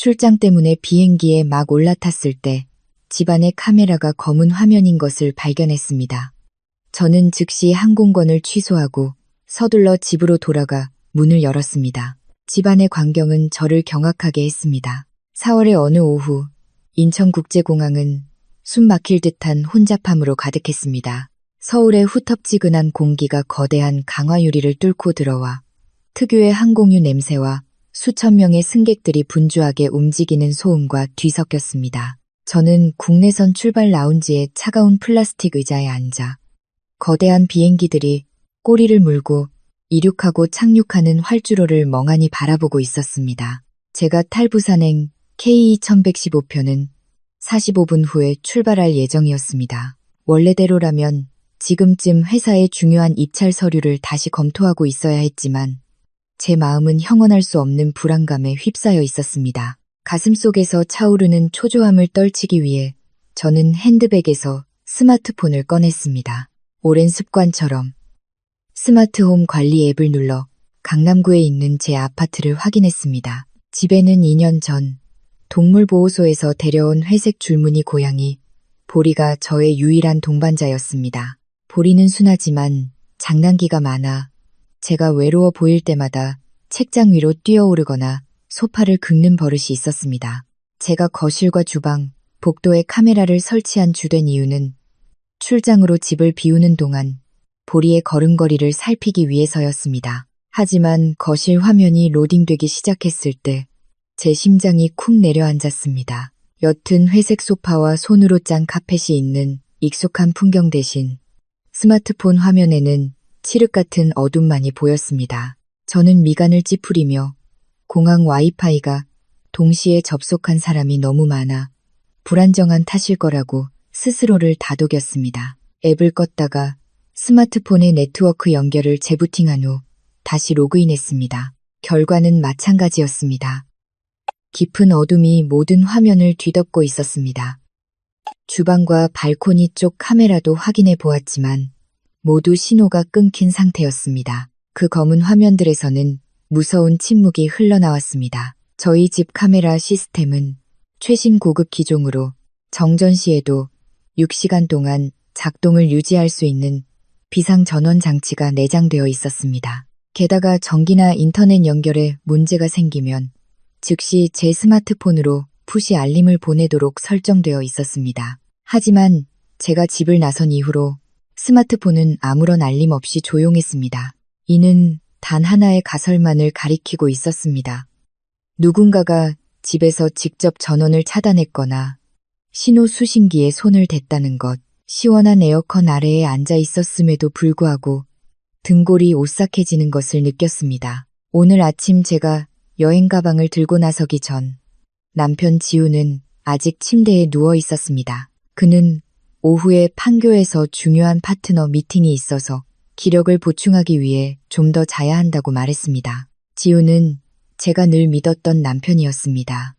출장 때문에 비행기에 막 올라탔을 때 집안의 카메라가 검은 화면인 것을 발견했습니다. 저는 즉시 항공권을 취소하고 서둘러 집으로 돌아가 문을 열었습니다. 집안의 광경은 저를 경악하게 했습니다. 4월의 어느 오후, 인천국제공항은 숨 막힐 듯한 혼잡함으로 가득했습니다. 서울의 후텁지근한 공기가 거대한 강화유리를 뚫고 들어와 특유의 항공유 냄새와 수천 명의 승객들이 분주하게 움직이는 소음과 뒤섞였습니다. 저는 국내선 출발 라운지의 차가운 플라스틱 의자에 앉아 거대한 비행기들이 꼬리를 물고 이륙하고 착륙하는 활주로를 멍하니 바라보고 있었습니다. 제가 탈 부산행 KE1115표는 45분 후에 출발할 예정이었습니다. 원래대로라면 지금쯤 회사의 중요한 입찰 서류를 다시 검토하고 있어야 했지만 제 마음은 형언할 수 없는 불안감에 휩싸여 있었습니다. 가슴속에서 차오르는 초조함을 떨치기 위해 저는 핸드백에서 스마트폰을 꺼냈습니다. 오랜 습관처럼 스마트홈 관리 앱을 눌러 강남구에 있는 제 아파트를 확인했습니다. 집에는 2년 전 동물보호소에서 데려온 회색 줄무늬 고양이 보리가 저의 유일한 동반자였습니다. 보리는 순하지만 장난기가 많아 제가 외로워 보일 때마다 책장 위로 뛰어오르거나 소파를 긁는 버릇이 있었습니다. 제가 거실과 주방, 복도에 카메라를 설치한 주된 이유는 출장으로 집을 비우는 동안 보리의 걸음걸이를 살피기 위해서였습니다. 하지만 거실 화면이 로딩되기 시작했을 때 제 심장이 쿵 내려앉았습니다. 옅은 회색 소파와 손으로 짠 카펫이 있는 익숙한 풍경 대신 스마트폰 화면에는 칠흑 같은 어둠만이 보였습니다. 저는 미간을 찌푸리며 공항 와이파이가 동시에 접속한 사람이 너무 많아 불안정한 탓일 거라고 스스로를 다독였습니다. 앱을 껐다가 스마트폰의 네트워크 연결을 재부팅한 후 다시 로그인했습니다. 결과는 마찬가지였습니다. 깊은 어둠이 모든 화면을 뒤덮고 있었습니다. 주방과 발코니 쪽 카메라도 확인해 보았지만 모두 신호가 끊긴 상태였습니다. 그 검은 화면들에서는 무서운 침묵이 흘러나왔습니다. 저희 집 카메라 시스템은 최신 고급 기종으로 정전 시에도 6시간 동안 작동을 유지할 수 있는 비상전원 장치가 내장되어 있었습니다. 게다가 전기나 인터넷 연결에 문제가 생기면 즉시 제 스마트폰으로 푸시 알림을 보내도록 설정되어 있었습니다. 하지만 제가 집을 나선 이후로 스마트폰은 아무런 알림 없이 조용했습니다. 이는 단 하나의 가설만을 가리키고 있었습니다. 누군가가 집에서 직접 전원을 차단했거나 신호 수신기에 손을 댔다는 것. 시원한 에어컨 아래에 앉아 있었음에도 불구하고 등골이 오싹해지는 것을 느꼈습니다. 오늘 아침 제가 여행 가방을 들고 나서기 전 남편 지우는 아직 침대에 누워 있었습니다. 그는 오후에 판교에서 중요한 파트너 미팅이 있어서 기력을 보충하기 위해 좀 더 자야 한다고 말했습니다. 지우는 제가 늘 믿었던 남편이었습니다.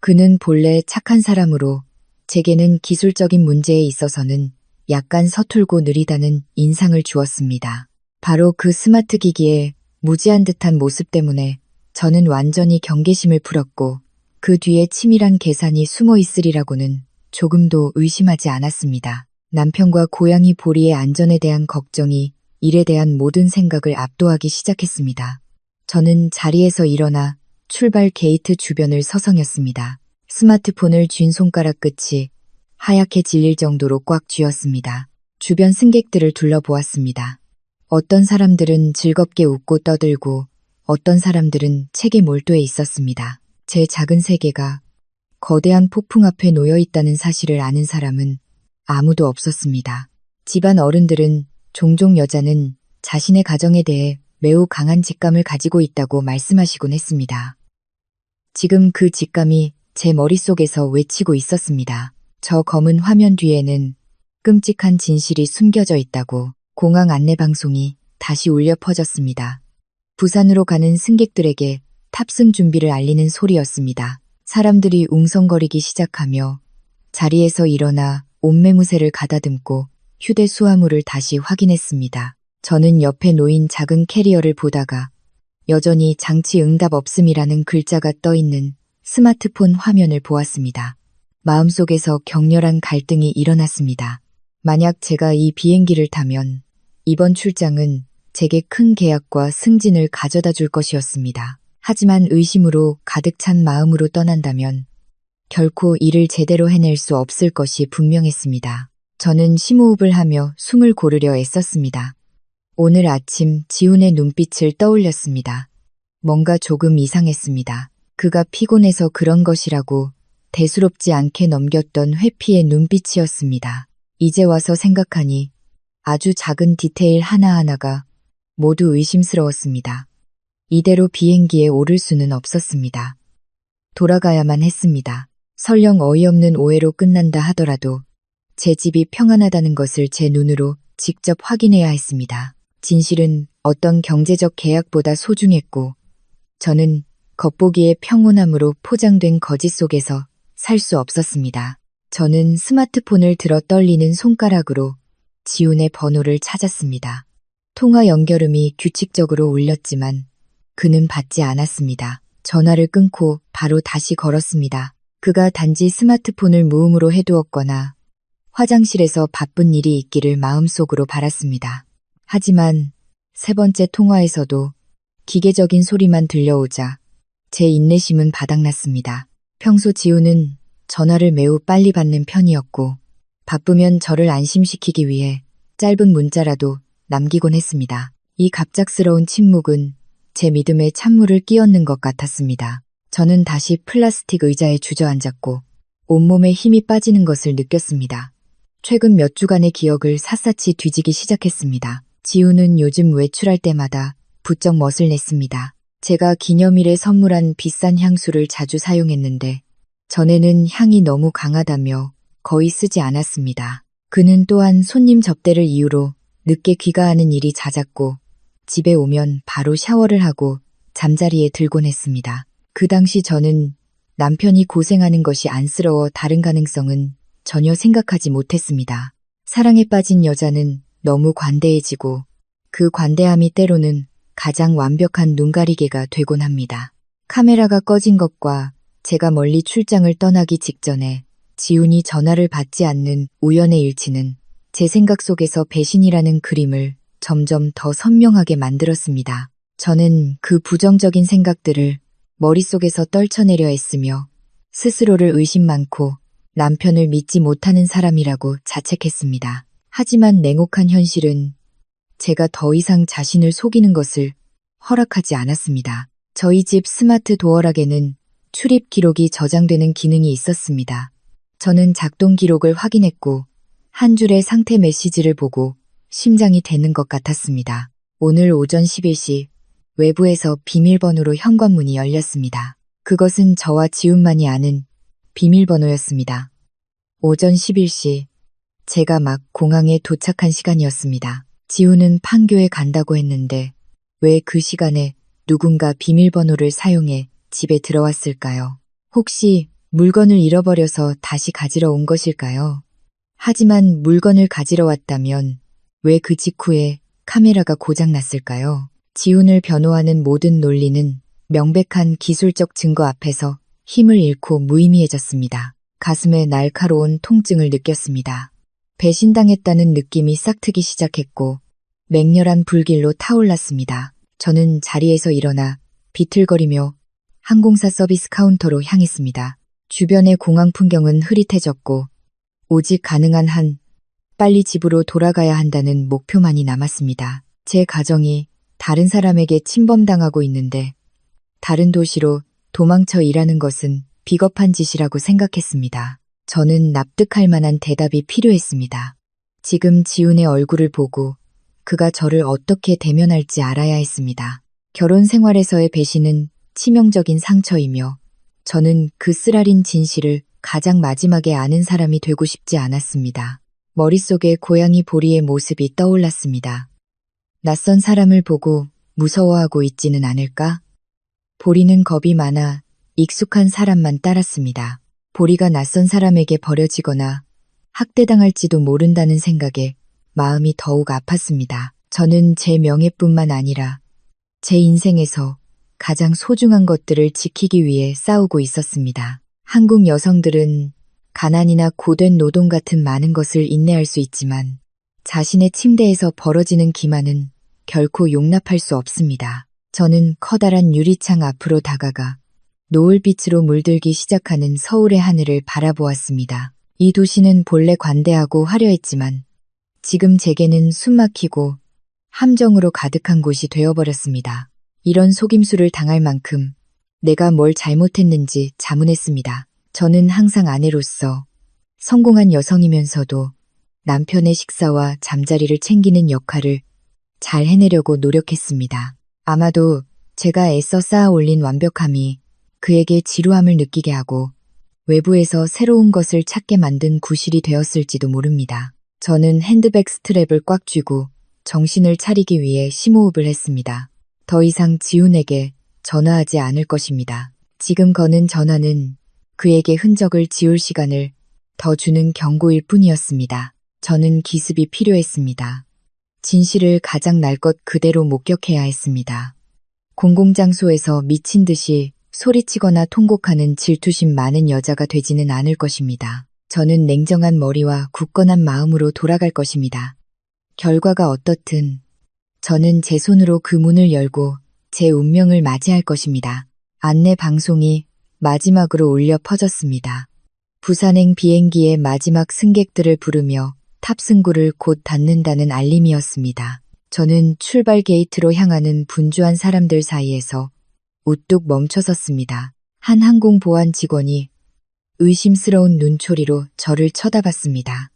그는 본래 착한 사람으로 제게는 기술적인 문제에 있어서는 약간 서툴고 느리다는 인상을 주었습니다. 바로 그 스마트 기기의 무지한 듯한 모습 때문에 저는 완전히 경계심을 풀었고 그 뒤에 치밀한 계산이 숨어 있으리라고는 조금도 의심하지 않았습니다. 남편과 고양이 보리의 안전에 대한 걱정이 일에 대한 모든 생각을 압도하기 시작했습니다. 저는 자리에서 일어나 출발 게이트 주변을 서성였습니다. 스마트폰을 쥔 손가락 끝이 하얗게 질릴 정도로 꽉 쥐었습니다. 주변 승객들을 둘러보았습니다. 어떤 사람들은 즐겁게 웃고 떠들고 어떤 사람들은 책에 몰두해 있었습니다. 제 작은 세계가 거대한 폭풍 앞에 놓여 있다는 사실을 아는 사람은 아무도 없었습니다. 집안 어른들은 종종 여자는 자신의 가정에 대해 매우 강한 직감을 가지고 있다고 말씀하시곤 했습니다. 지금 그 직감이 제 머릿속에서 외치고 있었습니다. 저 검은 화면 뒤에는 끔찍한 진실이 숨겨져 있다고. 공항 안내방송이 다시 울려 퍼졌습니다. 부산으로 가는 승객들에게 탑승 준비를 알리는 소리였습니다. 사람들이 웅성거리기 시작하며 자리에서 일어나 옷매무새를 가다듬고 휴대 수화물을 다시 확인했습니다. 저는 옆에 놓인 작은 캐리어를 보다가 여전히 장치 응답 없음이라는 글자가 떠있는 스마트폰 화면을 보았습니다. 마음속에서 격렬한 갈등이 일어났습니다. 만약 제가 이 비행기를 타면 이번 출장은 제게 큰 계약과 승진을 가져다 줄 것이었습니다. 하지만 의심으로 가득 찬 마음으로 떠난다면 결코 일을 제대로 해낼 수 없을 것이 분명했습니다. 저는 심호흡을 하며 숨을 고르려 애썼습니다. 오늘 아침 지훈의 눈빛을 떠올렸습니다. 뭔가 조금 이상했습니다. 그가 피곤해서 그런 것이라고 대수롭지 않게 넘겼던 회피의 눈빛이었습니다. 이제 와서 생각하니 아주 작은 디테일 하나하나가 모두 의심스러웠습니다. 이대로 비행기에 오를 수는 없었습니다. 돌아가야만 했습니다. 설령 어이없는 오해로 끝난다 하더라도 제 집이 평안하다는 것을 제 눈으로 직접 확인해야 했습니다. 진실은 어떤 경제적 계약보다 소중했고 저는 겉보기에 평온함으로 포장된 거짓 속에서 살 수 없었습니다. 저는 스마트폰을 들어 떨리는 손가락으로 지훈의 번호를 찾았습니다. 통화 연결음이 규칙적으로 울렸지만 그는 받지 않았습니다. 전화를 끊고 바로 다시 걸었습니다. 그가 단지 스마트폰을 무음으로 해두었거나 화장실에서 바쁜 일이 있기를 마음속으로 바랐습니다. 하지만 세 번째 통화에서도 기계적인 소리만 들려오자 제 인내심은 바닥났습니다. 평소 지훈은 전화를 매우 빨리 받는 편이었고 바쁘면 저를 안심시키기 위해 짧은 문자라도 남기곤 했습니다. 이 갑작스러운 침묵은 제 믿음에 찬물을 끼얹는 것 같았습니다. 저는 다시 플라스틱 의자에 주저앉았고 온몸에 힘이 빠지는 것을 느꼈습니다. 최근 몇 주간의 기억을 샅샅이 뒤지기 시작했습니다. 지훈은 요즘 외출할 때마다 부쩍 멋을 냈습니다. 제가 기념일에 선물한 비싼 향수를 자주 사용했는데 전에는 향이 너무 강하다며 거의 쓰지 않았습니다. 그는 또한 손님 접대를 이유로 늦게 귀가하는 일이 잦았고 집에 오면 바로 샤워를 하고 잠자리에 들곤 했습니다. 그 당시 저는 남편이 고생하는 것이 안쓰러워 다른 가능성은 전혀 생각하지 못했습니다. 사랑에 빠진 여자는 너무 관대해지고 그 관대함이 때로는 가장 완벽한 눈가리개가 되곤 합니다. 카메라가 꺼진 것과 제가 멀리 출장을 떠나기 직전에 지훈이 전화를 받지 않는 우연의 일치는 제 생각 속에서 배신이라는 그림을 점점 더 선명하게 만들었습니다. 저는 그 부정적인 생각들을 머릿속에서 떨쳐내려 했으며 스스로를 의심 많고 남편을 믿지 못하는 사람이라고 자책했습니다. 하지만 냉혹한 현실은 제가 더 이상 자신을 속이는 것을 허락하지 않았습니다. 저희 집 스마트 도어락에는 출입 기록이 저장되는 기능이 있었습니다. 저는 작동 기록을 확인했고 한 줄의 상태 메시지를 보고 심장이 되는 것 같았습니다. 오늘 오전 11시 외부에서 비밀번호로 현관문이 열렸습니다. 그것은 저와 지훈만이 아는 비밀번호였습니다. 오전 11시 제가 막 공항에 도착한 시간이었습니다. 지훈은 판교에 간다고 했는데 왜 그 시간에 누군가 비밀번호를 사용해 집에 들어왔을까요? 혹시 물건을 잃어버려서 다시 가지러 온 것일까요? 하지만 물건을 가지러 왔다면 왜 그 직후에 카메라가 고장났을까요? 지훈을 변호하는 모든 논리는 명백한 기술적 증거 앞에서 힘을 잃고 무의미해졌습니다. 가슴에 날카로운 통증을 느꼈습니다. 배신당했다는 느낌이 싹트기 시작했고 맹렬한 불길로 타올랐습니다. 저는 자리에서 일어나 비틀거리며 항공사 서비스 카운터로 향했습니다. 주변의 공항 풍경은 흐릿해졌고 오직 가능한 한 빨리 집으로 돌아가야 한다는 목표만이 남았습니다. 제 가정이 다른 사람에게 침범당하고 있는데 다른 도시로 도망쳐 일하는 것은 비겁한 짓이라고 생각했습니다. 저는 납득할 만한 대답이 필요했습니다. 지금 지훈의 얼굴을 보고 그가 저를 어떻게 대면할지 알아야 했습니다. 결혼 생활에서의 배신은 치명적인 상처이며 저는 그 쓰라린 진실을 가장 마지막에 아는 사람이 되고 싶지 않았습니다. 머릿속에 고양이 보리의 모습이 떠올랐습니다. 낯선 사람을 보고 무서워하고 있지는 않을까? 보리는 겁이 많아 익숙한 사람만 따랐습니다. 보리가 낯선 사람에게 버려지거나 학대당할지도 모른다는 생각에 마음이 더욱 아팠습니다. 저는 제 명예뿐만 아니라 제 인생에서 가장 소중한 것들을 지키기 위해 싸우고 있었습니다. 한국 여성들은 가난이나 고된 노동 같은 많은 것을 인내할 수 있지만 자신의 침대에서 벌어지는 기만은 결코 용납할 수 없습니다. 저는 커다란 유리창 앞으로 다가가 노을빛으로 물들기 시작하는 서울의 하늘을 바라보았습니다. 이 도시는 본래 관대하고 화려했지만 지금 제게는 숨막히고 함정으로 가득한 곳이 되어버렸습니다. 이런 속임수를 당할 만큼 내가 뭘 잘못했는지 자문했습니다. 저는 항상 아내로서 성공한 여성이면서도 남편의 식사와 잠자리를 챙기는 역할을 잘 해내려고 노력했습니다. 아마도 제가 애써 쌓아 올린 완벽함이 그에게 지루함을 느끼게 하고 외부에서 새로운 것을 찾게 만든 구실이 되었을지도 모릅니다. 저는 핸드백 스트랩을 꽉 쥐고 정신을 차리기 위해 심호흡을 했습니다. 더 이상 지훈에게 전화하지 않을 것입니다. 지금 거는 전화는 그에게 흔적을 지울 시간을 더 주는 경고일 뿐이었습니다. 저는 기습이 필요했습니다. 진실을 가장 날 것 그대로 목격해야 했습니다. 공공장소에서 미친 듯이 소리치거나 통곡하는 질투심 많은 여자가 되지는 않을 것입니다. 저는 냉정한 머리와 굳건한 마음으로 돌아갈 것입니다. 결과가 어떻든 저는 제 손으로 그 문을 열고 제 운명을 맞이할 것입니다. 안내 방송이 마지막으로 울려 퍼졌습니다. 부산행 비행기의 마지막 승객들을 부르며 탑승구를 곧 닫는다는 알림이었습니다. 저는 출발 게이트로 향하는 분주한 사람들 사이에서 우뚝 멈춰섰습니다. 한 항공보안 직원이 의심스러운 눈초리로 저를 쳐다봤습니다.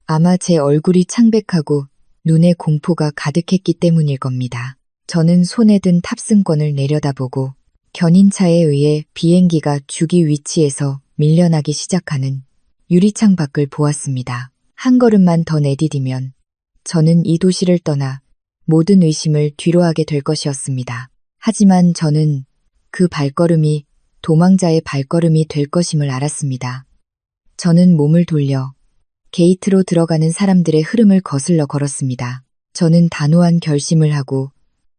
아마 제 얼굴이 창백하고 눈에 공포가 가득했기 때문일 겁니다. 저는 손에 든 탑승권을 내려다보고 견인차에 의해 비행기가 주기 위치에서 밀려나기 시작하는 유리창 밖을 보았습니다. 한 걸음만 더 내디디면 저는 이 도시를 떠나 모든 의심을 뒤로하게 될 것이었습니다. 하지만 저는 그 발걸음이 도망자의 발걸음이 될 것임을 알았습니다. 저는 몸을 돌려 게이트로 들어가는 사람들의 흐름을 거슬러 걸었습니다. 저는 단호한 결심을 하고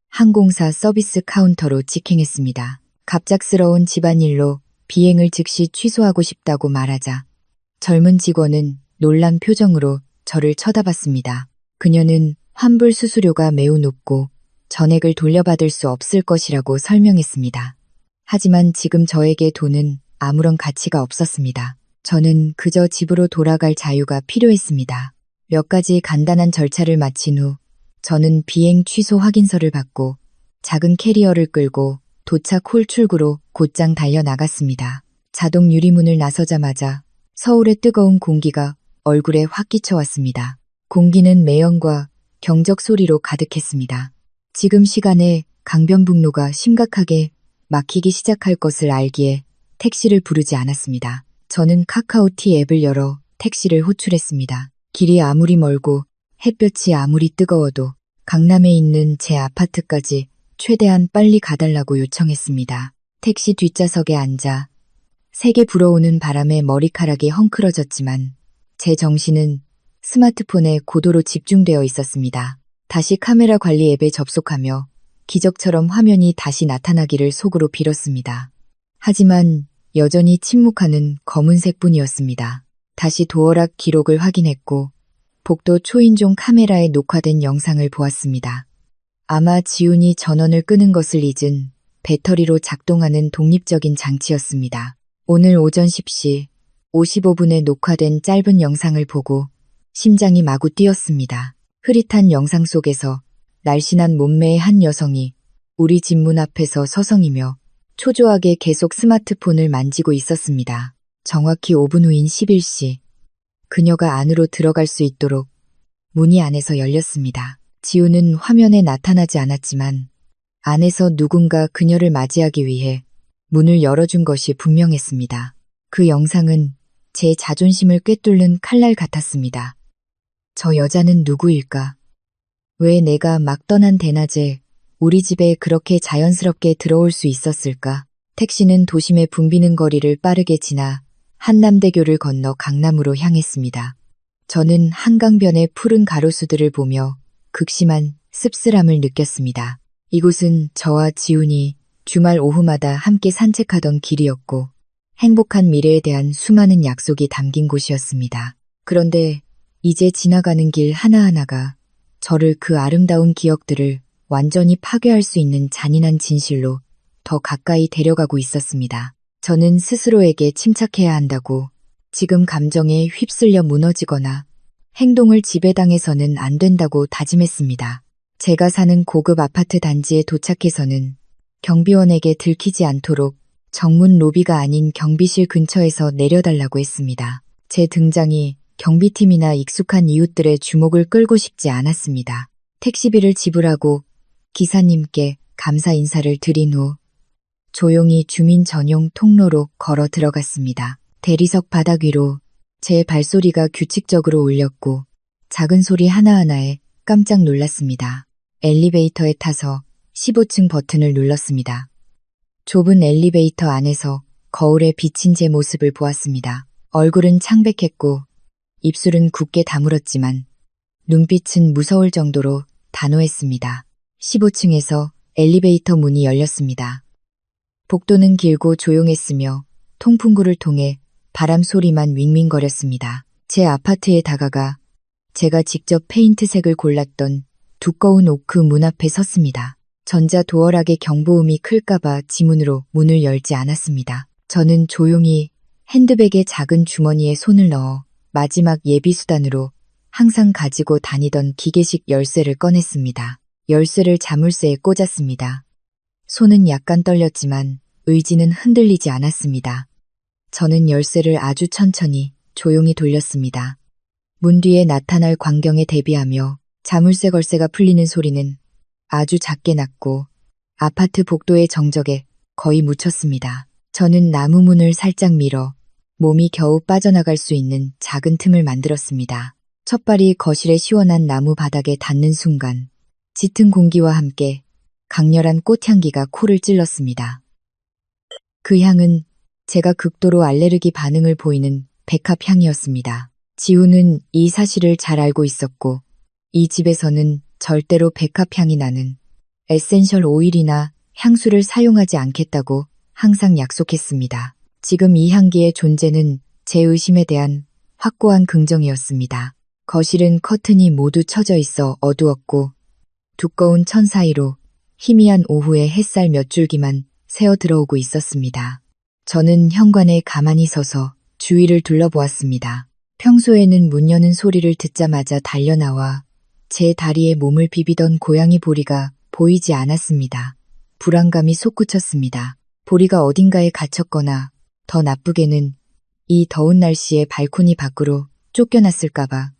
항공사 서비스 카운터로 직행했습니다. 갑작스러운 집안일로 비행을 즉시 취소하고 싶다고 말하자 젊은 직원은 놀란 표정으로 저를 쳐다봤습니다. 그녀는 환불 수수료가 매우 높고 전액을 돌려받을 수 없을 것이라고 설명했습니다. 하지만 지금 저에게 돈은 아무런 가치가 없었습니다. 저는 그저 집으로 돌아갈 자유가 필요했습니다. 몇 가지 간단한 절차를 마친 후 저는 비행 취소 확인서를 받고 작은 캐리어를 끌고 도착 홀 출구로 곧장 달려나갔습니다. 자동 유리문을 나서자마자 서울의 뜨거운 공기가 얼굴에 확 끼쳐왔습니다. 공기는 매연과 경적 소리로 가득했습니다. 지금 시간에 강변북로가 심각하게 막히기 시작할 것을 알기에 택시를 부르지 않았습니다. 저는 카카오티 앱을 열어 택시를 호출했습니다. 길이 아무리 멀고 햇볕이 아무리 뜨거워도 강남에 있는 제 아파트까지 최대한 빨리 가달라고 요청했습니다. 택시 뒷좌석에 앉아 세게 불어오는 바람에 머리카락이 헝클어졌지만 제 정신은 스마트폰에 고도로 집중되어 있었습니다. 다시 카메라 관리 앱에 접속하며 기적처럼 화면이 다시 나타나기를 속으로 빌었습니다. 하지만 여전히 침묵하는 검은색뿐이었습니다. 다시 도어락 기록을 확인했고 복도 초인종 카메라에 녹화된 영상을 보았습니다. 아마 지훈이 전원을 끄는 것을 잊은 배터리로 작동하는 독립적인 장치였습니다. 오늘 오전 10시 55분에 녹화된 짧은 영상을 보고 심장이 마구 뛰었습니다. 흐릿한 영상 속에서 날씬한 몸매의 한 여성이 우리 집 문 앞에서 서성이며 초조하게 계속 스마트폰을 만지고 있었습니다. 정확히 5분 후인 11시, 그녀가 안으로 들어갈 수 있도록 문이 안에서 열렸습니다. 지우는 화면에 나타나지 않았지만 안에서 누군가 그녀를 맞이하기 위해 문을 열어준 것이 분명했습니다. 그 영상은 제 자존심을 꿰뚫는 칼날 같았습니다. 저 여자는 누구일까? 왜 내가 막 떠난 대낮에 우리 집에 그렇게 자연스럽게 들어올 수 있었을까? 택시는 도심의 붐비는 거리를 빠르게 지나 한남대교를 건너 강남으로 향했습니다. 저는 한강변의 푸른 가로수들을 보며 극심한 씁쓸함을 느꼈습니다. 이곳은 저와 지훈이 주말 오후마다 함께 산책하던 길이었고 행복한 미래에 대한 수많은 약속이 담긴 곳이었습니다. 그런데 이제 지나가는 길 하나하나가 저를 그 아름다운 기억들을 완전히 파괴할 수 있는 잔인한 진실로 더 가까이 데려가고 있었습니다. 저는 스스로에게 침착해야 한다고, 지금 감정에 휩쓸려 무너지거나 행동을 지배당해서는 안 된다고 다짐했습니다. 제가 사는 고급 아파트 단지에 도착해서는 경비원에게 들키지 않도록 정문 로비가 아닌 경비실 근처에서 내려달라고 했습니다. 제 등장이 경비팀이나 익숙한 이웃들의 주목을 끌고 싶지 않았습니다. 택시비를 지불하고 기사님께 감사 인사를 드린 후 조용히 주민 전용 통로로 걸어 들어갔습니다. 대리석 바닥 위로 제 발소리가 규칙적으로 울렸고 작은 소리 하나하나에 깜짝 놀랐습니다. 엘리베이터에 타서 15층 버튼을 눌렀습니다. 좁은 엘리베이터 안에서 거울에 비친 제 모습을 보았습니다. 얼굴은 창백했고 입술은 굳게 다물었지만 눈빛은 무서울 정도로 단호했습니다. 15층에서 엘리베이터 문이 열렸습니다. 복도는 길고 조용했으며 통풍구를 통해 바람 소리만 윙윙거렸습니다. 제 아파트에 다가가 제가 직접 페인트색을 골랐던 두꺼운 오크 문 앞에 섰습니다. 전자 도어락의 경보음이 클까봐 지문으로 문을 열지 않았습니다. 저는 조용히 핸드백의 작은 주머니에 손을 넣어 마지막 예비수단으로 항상 가지고 다니던 기계식 열쇠를 꺼냈습니다. 열쇠를 자물쇠에 꽂았습니다. 손은 약간 떨렸지만 의지는 흔들리지 않았습니다. 저는 열쇠를 아주 천천히 조용히 돌렸습니다. 문 뒤에 나타날 광경에 대비하며 자물쇠 걸쇠가 풀리는 소리는 아주 작게 났고 아파트 복도의 정적에 거의 묻혔습니다. 저는 나무 문을 살짝 밀어 몸이 겨우 빠져나갈 수 있는 작은 틈을 만들었습니다. 첫발이 거실의 시원한 나무 바닥에 닿는 순간 짙은 공기와 함께 강렬한 꽃향기가 코를 찔렀습니다. 그 향은 제가 극도로 알레르기 반응을 보이는 백합 향이었습니다. 지우는 이 사실을 잘 알고 있었고 이 집에서는 절대로 백합 향이 나는 에센셜 오일이나 향수를 사용하지 않겠다고 항상 약속했습니다. 지금 이 향기의 존재는 제 의심에 대한 확고한 긍정이었습니다. 거실은 커튼이 모두 쳐져 있어 어두웠고 두꺼운 천 사이로 희미한 오후의 햇살 몇 줄기만 새어 들어오고 있었습니다. 저는 현관에 가만히 서서 주위를 둘러보았습니다. 평소에는 문 여는 소리를 듣자마자 달려나와 제 다리에 몸을 비비던 고양이 보리가 보이지 않았습니다. 불안감이 솟구쳤습니다. 보리가 어딘가에 갇혔거나 더 나쁘게는 이 더운 날씨에 발코니 밖으로 쫓겨났을까봐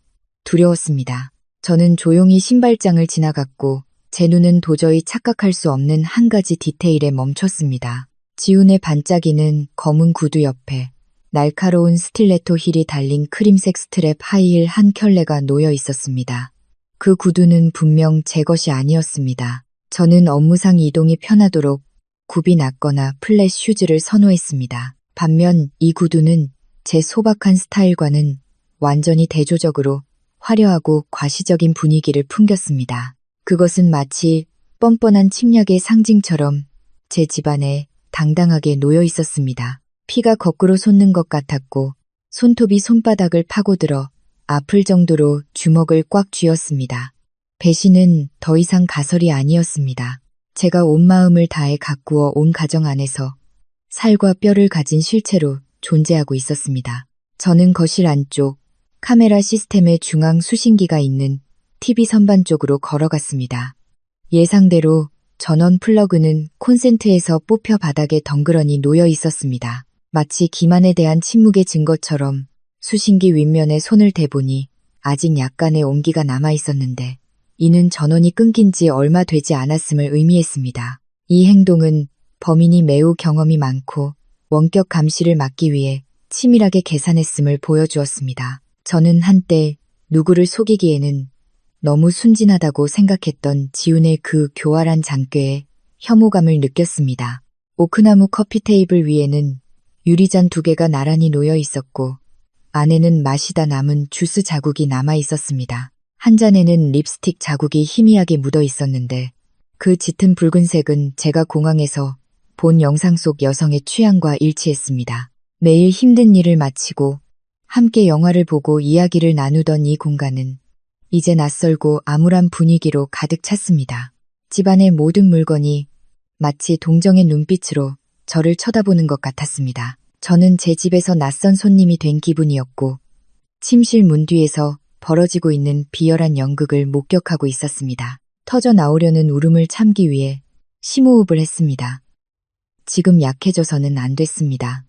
두려웠습니다. 저는 조용히 신발장을 지나갔고 제 눈은 도저히 착각할 수 없는 한 가지 디테일에 멈췄습니다. 지훈의 반짝이는 검은 구두 옆에 날카로운 스틸레토 힐이 달린 크림색 스트랩 하이힐 한 켤레가 놓여 있었습니다. 그 구두는 분명 제 것이 아니었습니다. 저는 업무상 이동이 편하도록 굽이 낮거나 플랫 슈즈를 선호했습니다. 반면 이 구두는 제 소박한 스타일과는 완전히 대조적으로 화려하고 과시적인 분위기를 풍겼습니다. 그것은 마치 뻔뻔한 침략의 상징처럼 제 집안에 당당하게 놓여 있었습니다. 피가 거꾸로 솟는 것 같았고 손톱이 손바닥을 파고들어 아플 정도로 주먹을 꽉 쥐었습니다. 배신은 더 이상 가설이 아니었습니다. 제가 온 마음을 다해 가꾸어 온 가정 안에서 살과 뼈를 가진 실체로 존재하고 있었습니다. 저는 거실 안쪽 카메라 시스템의 중앙 수신기가 있는 TV 선반 쪽으로 걸어갔습니다. 예상대로 전원 플러그는 콘센트에서 뽑혀 바닥에 덩그러니 놓여 있었습니다. 마치 기만에 대한 침묵의 증거처럼 수신기 윗면에 손을 대보니 아직 약간의 온기가 남아 있었는데 이는 전원이 끊긴 지 얼마 되지 않았음을 의미했습니다. 이 행동은 범인이 매우 경험이 많고 원격 감시를 막기 위해 치밀하게 계산했음을 보여주었습니다. 저는 한때 누구를 속이기에는 너무 순진하다고 생각했던 지훈의 그 교활한 장꾀에 혐오감을 느꼈습니다. 오크나무 커피 테이블 위에는 유리잔 2개가 나란히 놓여 있었고 안에는 마시다 남은 주스 자국이 남아 있었습니다. 한 잔에는 립스틱 자국이 희미하게 묻어 있었는데 그 짙은 붉은색은 제가 공항에서 본 영상 속 여성의 취향과 일치했습니다. 매일 힘든 일을 마치고 함께 영화를 보고 이야기를 나누던 이 공간은 이제 낯설고 암울한 분위기로 가득 찼습니다. 집안의 모든 물건이 마치 동정의 눈빛으로 저를 쳐다보는 것 같았습니다. 저는 제 집에서 낯선 손님이 된 기분이었고 침실 문 뒤에서 벌어지고 있는 비열한 연극을 목격하고 있었습니다. 터져 나오려는 울음을 참기 위해 심호흡을 했습니다. 지금 약해져서는 안 됐습니다.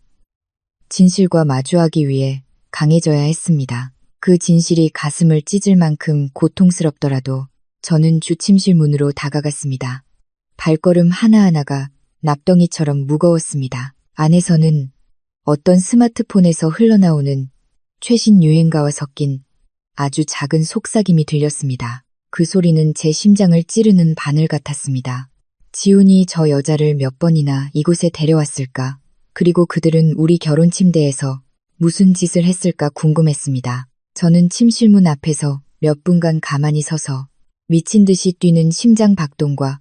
진실과 마주하기 위해 강해져야 했습니다. 그 진실이 가슴을 찢을 만큼 고통스럽더라도 저는 주침실 문으로 다가갔습니다. 발걸음 하나하나가 납덩이처럼 무거웠습니다. 안에서는 어떤 스마트폰에서 흘러나오는 최신 유행가와 섞인 아주 작은 속삭임이 들렸습니다. 그 소리는 제 심장을 찌르는 바늘 같았습니다. 지훈이 저 여자를 몇 번이나 이곳에 데려왔을까? 그리고 그들은 우리 결혼 침대에서 무슨 짓을 했을까 궁금했습니다. 저는 침실문 앞에서 몇 분간 가만히 서서 미친 듯이 뛰는 심장 박동과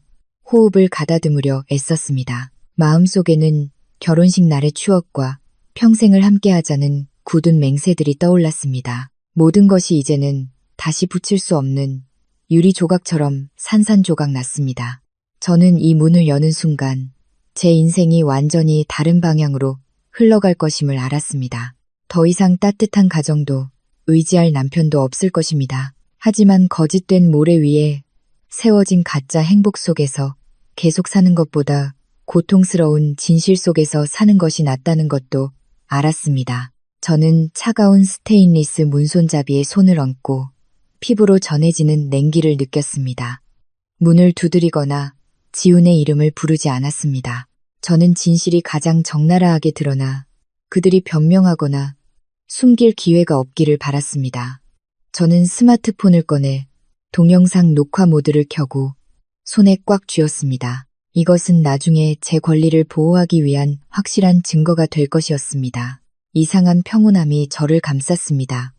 호흡을 가다듬으려 애썼습니다. 마음속에는 결혼식 날의 추억과 평생을 함께하자는 굳은 맹세들이 떠올랐습니다. 모든 것이 이제는 다시 붙일 수 없는 유리 조각처럼 산산조각 났습니다. 저는 이 문을 여는 순간 제 인생이 완전히 다른 방향으로 흘러갈 것임을 알았습니다. 더 이상 따뜻한 가정도 의지할 남편도 없을 것입니다. 하지만 거짓된 모래 위에 세워진 가짜 행복 속에서 계속 사는 것보다 고통스러운 진실 속에서 사는 것이 낫다는 것도 알았습니다. 저는 차가운 스테인리스 문손잡이에 손을 얹고 피부로 전해지는 냉기를 느꼈습니다. 문을 두드리거나 지훈의 이름을 부르지 않았습니다. 저는 진실이 가장 적나라하게 드러나 그들이 변명하거나 숨길 기회가 없기를 바랐습니다. 저는 스마트폰을 꺼내 동영상 녹화 모드를 켜고 손에 꽉 쥐었습니다. 이것은 나중에 제 권리를 보호하기 위한 확실한 증거가 될 것이었습니다. 이상한 평온함이 저를 감쌌습니다.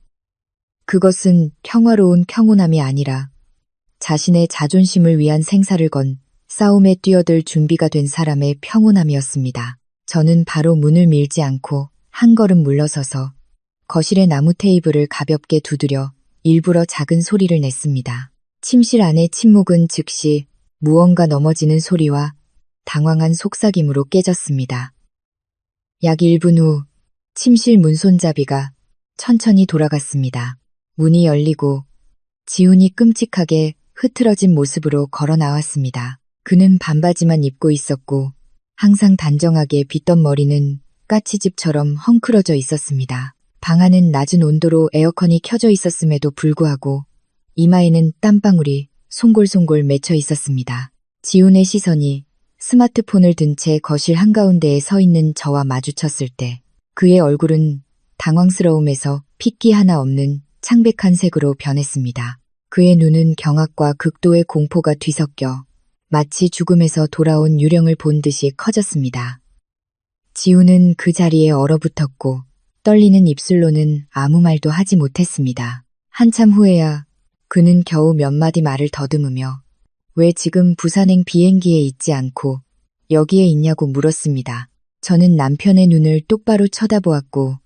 그것은 평화로운 평온함이 아니라 자신의 자존심을 위한 생사를 건 싸움에 뛰어들 준비가 된 사람의 평온함이었습니다. 저는 바로 문을 밀지 않고 한 걸음 물러서서 거실의 나무 테이블을 가볍게 두드려 일부러 작은 소리를 냈습니다. 침실 안의 침묵은 즉시 무언가 넘어지는 소리와 당황한 속삭임으로 깨졌습니다. 약 1분 후 침실 문손잡이가 천천히 돌아갔습니다. 문이 열리고 지훈이 끔찍하게 흐트러진 모습으로 걸어 나왔습니다. 그는 반바지만 입고 있었고 항상 단정하게 빗던 머리는 까치집처럼 헝클어져 있었습니다. 방 안은 낮은 온도로 에어컨이 켜져 있었음에도 불구하고 이마에는 땀방울이 송골송골 맺혀 있었습니다. 지훈의 시선이 스마트폰을 든 채 거실 한가운데에 서 있는 저와 마주쳤을 때 그의 얼굴은 당황스러움에서 핏기 하나 없는 창백한 색으로 변했습니다. 그의 눈은 경악과 극도의 공포가 뒤섞여 마치 죽음에서 돌아온 유령을 본 듯이 커졌습니다. 지훈은 그 자리에 얼어붙었고 떨리는 입술로는 아무 말도 하지 못했습니다. 한참 후에야 그는 겨우 몇 마디 말을 더듬으며 왜 지금 부산행 비행기에 있지 않고 여기에 있냐고 물었습니다. 저는 남편의 눈을 똑바로 쳐다보았고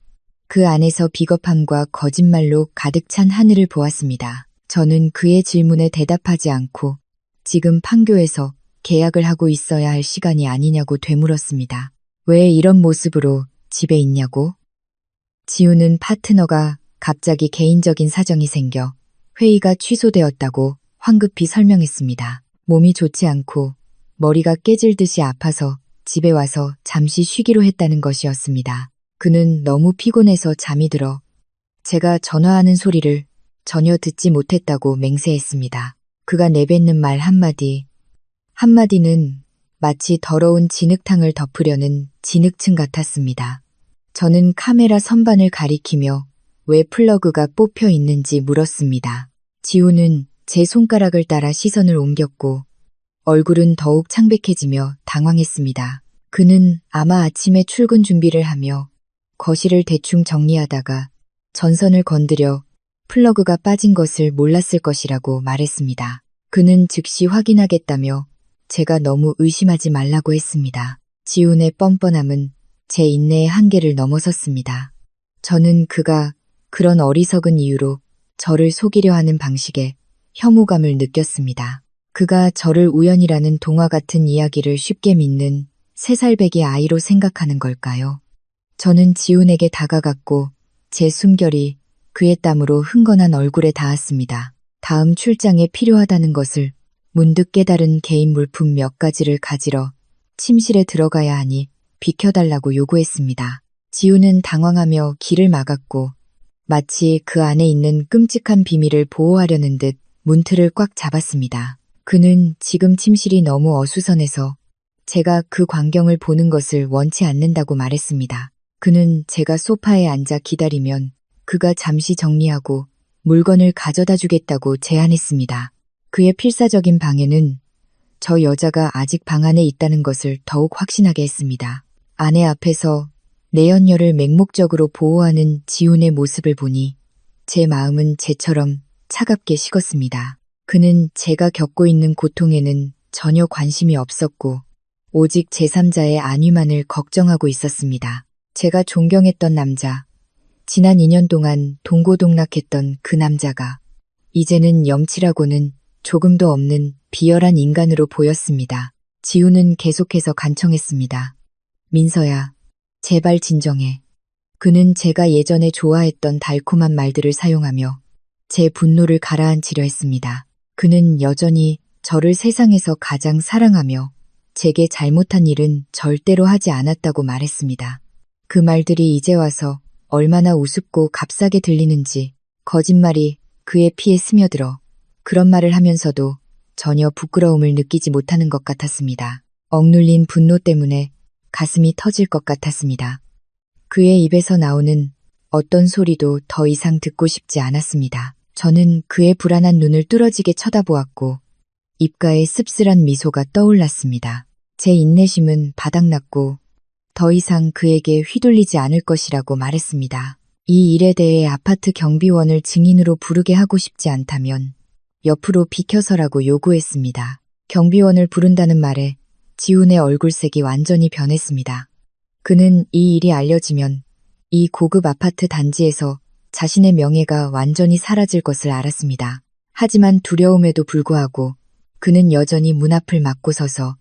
그 안에서 비겁함과 거짓말로 가득 찬 하늘을 보았습니다. 저는 그의 질문에 대답하지 않고 지금 판교에서 계약을 하고 있어야 할 시간이 아니냐고 되물었습니다. 왜 이런 모습으로 집에 있냐고? 지훈은 파트너가 갑자기 개인적인 사정이 생겨 회의가 취소되었다고 황급히 설명했습니다. 몸이 좋지 않고 머리가 깨질 듯이 아파서 집에 와서 잠시 쉬기로 했다는 것이었습니다. 그는 너무 피곤해서 잠이 들어 제가 전화하는 소리를 전혀 듣지 못했다고 맹세했습니다. 그가 내뱉는 말 한마디는 마치 더러운 진흙탕을 덮으려는 진흙층 같았습니다. 저는 카메라 선반을 가리키며 왜 플러그가 뽑혀 있는지 물었습니다. 지훈은 제 손가락을 따라 시선을 옮겼고 얼굴은 더욱 창백해지며 당황했습니다. 그는 아마 아침에 출근 준비를 하며 거실을 대충 정리하다가 전선을 건드려 플러그가 빠진 것을 몰랐을 것이라고 말했습니다. 그는 즉시 확인하겠다며 제가 너무 의심하지 말라고 했습니다. 지훈의 뻔뻔함은 제 인내의 한계를 넘어섰습니다. 저는 그가 그런 어리석은 이유로 저를 속이려 하는 방식에 혐오감을 느꼈습니다. 그가 저를 우연이라는 동화 같은 이야기를 쉽게 믿는 3살배기 아이로 생각하는 걸까요? 저는 지훈에게 다가갔고 제 숨결이 그의 땀으로 흥건한 얼굴에 닿았습니다. 다음 출장에 필요하다는 것을 문득 깨달은 개인 물품 몇 가지를 가지러 침실에 들어가야 하니 비켜달라고 요구했습니다. 지훈은 당황하며 길을 막았고 마치 그 안에 있는 끔찍한 비밀을 보호하려는 듯 문틀을 꽉 잡았습니다. 그는 지금 침실이 너무 어수선해서 제가 그 광경을 보는 것을 원치 않는다고 말했습니다. 그는 제가 소파에 앉아 기다리면 그가 잠시 정리하고 물건을 가져다 주겠다고 제안했습니다. 그의 필사적인 방해는 저 여자가 아직 방 안에 있다는 것을 더욱 확신하게 했습니다. 아내 앞에서 내연녀를 맹목적으로 보호하는 지훈의 모습을 보니 제 마음은 재처럼 차갑게 식었습니다. 그는 제가 겪고 있는 고통에는 전혀 관심이 없었고 오직 제3자의 안위만을 걱정하고 있었습니다. 제가 존경했던 남자, 지난 2년 동안 동고동락했던 그 남자가 이제는 염치라고는 조금도 없는 비열한 인간으로 보였습니다. 지훈은 계속해서 간청했습니다. 민서야, 제발 진정해. 그는 제가 예전에 좋아했던 달콤한 말들을 사용하며 제 분노를 가라앉히려 했습니다. 그는 여전히 저를 세상에서 가장 사랑하며 제게 잘못한 일은 절대로 하지 않았다고 말했습니다. 그 말들이 이제 와서 얼마나 우습고 값싸게 들리는지 거짓말이 그의 피에 스며들어 그런 말을 하면서도 전혀 부끄러움을 느끼지 못하는 것 같았습니다. 억눌린 분노 때문에 가슴이 터질 것 같았습니다. 그의 입에서 나오는 어떤 소리도 더 이상 듣고 싶지 않았습니다. 저는 그의 불안한 눈을 뚫어지게 쳐다보았고 입가에 씁쓸한 미소가 떠올랐습니다. 제 인내심은 바닥났고 더 이상 그에게 휘둘리지 않을 것이라고 말했습니다. 이 일에 대해 아파트 경비원을 증인으로 부르게 하고 싶지 않다면 옆으로 비켜서라고 요구했습니다. 경비원을 부른다는 말에 지훈의 얼굴색이 완전히 변했습니다. 그는 이 일이 알려지면 이 고급 아파트 단지에서 자신의 명예가 완전히 사라질 것을 알았습니다. 하지만 두려움에도 불구하고 그는 여전히 문 앞을 막고 서서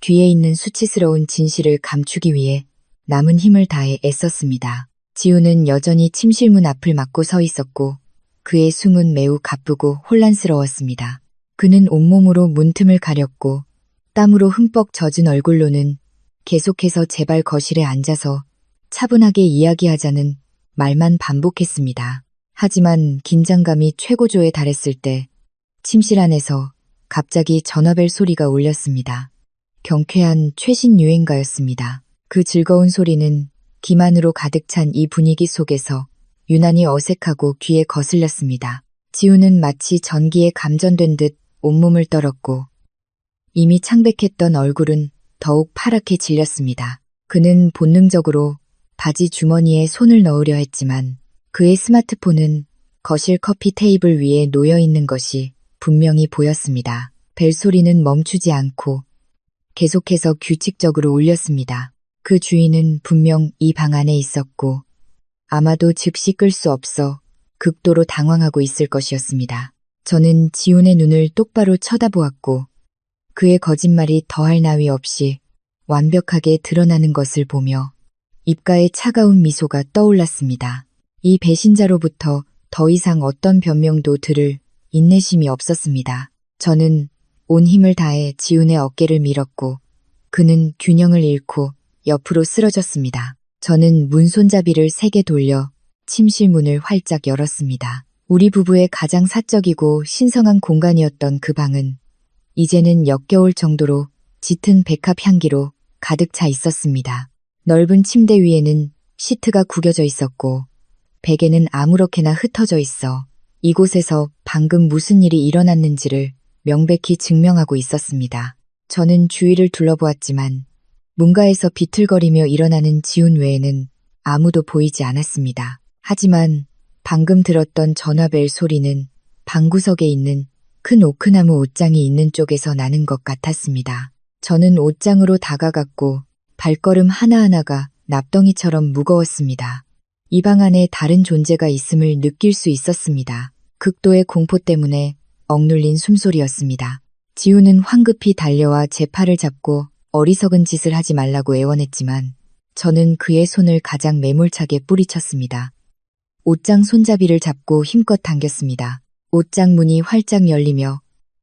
뒤에 있는 수치스러운 진실을 감추기 위해 남은 힘을 다해 애썼습니다. 지훈은 여전히 침실문 앞을 막고 서 있었고 그의 숨은 매우 가쁘고 혼란스러웠습니다. 그는 온몸으로 문틈을 가렸고 땀으로 흠뻑 젖은 얼굴로는 계속해서 제발 거실에 앉아서 차분하게 이야기하자는 말만 반복했습니다. 하지만 긴장감이 최고조에 달했을 때 침실 안에서 갑자기 전화벨 소리가 울렸습니다. 경쾌한 최신 유행가였습니다. 그 즐거운 소리는 기만으로 가득 찬 이 분위기 속에서 유난히 어색하고 귀에 거슬렸습니다. 지훈은 마치 전기에 감전된 듯 온몸을 떨었고 이미 창백했던 얼굴은 더욱 파랗게 질렸습니다. 그는 본능적으로 바지 주머니에 손을 넣으려 했지만 그의 스마트폰은 거실 커피 테이블 위에 놓여 있는 것이 분명히 보였습니다. 벨소리는 멈추지 않고 계속해서 규칙적으로 울렸습니다. 그 주인은 분명 이 방 안에 있었고 아마도 즉시 끌 수 없어 극도로 당황하고 있을 것이었습니다. 저는 지훈의 눈을 똑바로 쳐다보았고 그의 거짓말이 더할 나위 없이 완벽하게 드러나는 것을 보며 입가에 차가운 미소가 떠올랐습니다. 이 배신자로부터 더 이상 어떤 변명도 들을 인내심이 없었습니다. 저는 온 힘을 다해 지훈의 어깨를 밀었고 그는 균형을 잃고 옆으로 쓰러졌습니다. 저는 문 손잡이를 3개 돌려 침실 문을 활짝 열었습니다. 우리 부부의 가장 사적이고 신성한 공간이었던 그 방은 이제는 역겨울 정도로 짙은 백합 향기로 가득 차 있었습니다. 넓은 침대 위에는 시트가 구겨져 있었고 베개는 아무렇게나 흩어져 있어 이곳에서 방금 무슨 일이 일어났는지를 명백히 증명하고 있었습니다. 저는 주위를 둘러보았지만 문가에서 비틀거리며 일어나는 지훈 외에는 아무도 보이지 않았습니다. 하지만 방금 들었던 전화벨 소리는 방구석에 있는 큰 오크나무 옷장이 있는 쪽에서 나는 것 같았습니다. 저는 옷장으로 다가갔고 발걸음 하나하나가 납덩이처럼 무거웠습니다. 이 방 안에 다른 존재가 있음을 느낄 수 있었습니다. 극도의 공포 때문에 억눌린 숨소리였습니다. 지우는 황급히 달려와 제 팔을 잡고 어리석은 짓을 하지 말라고 애원했지만 저는 그의 손을 가장 매몰차게 뿌리쳤습니다. 옷장 손잡이를 잡고 힘껏 당겼습니다. 옷장 문이 활짝 열리며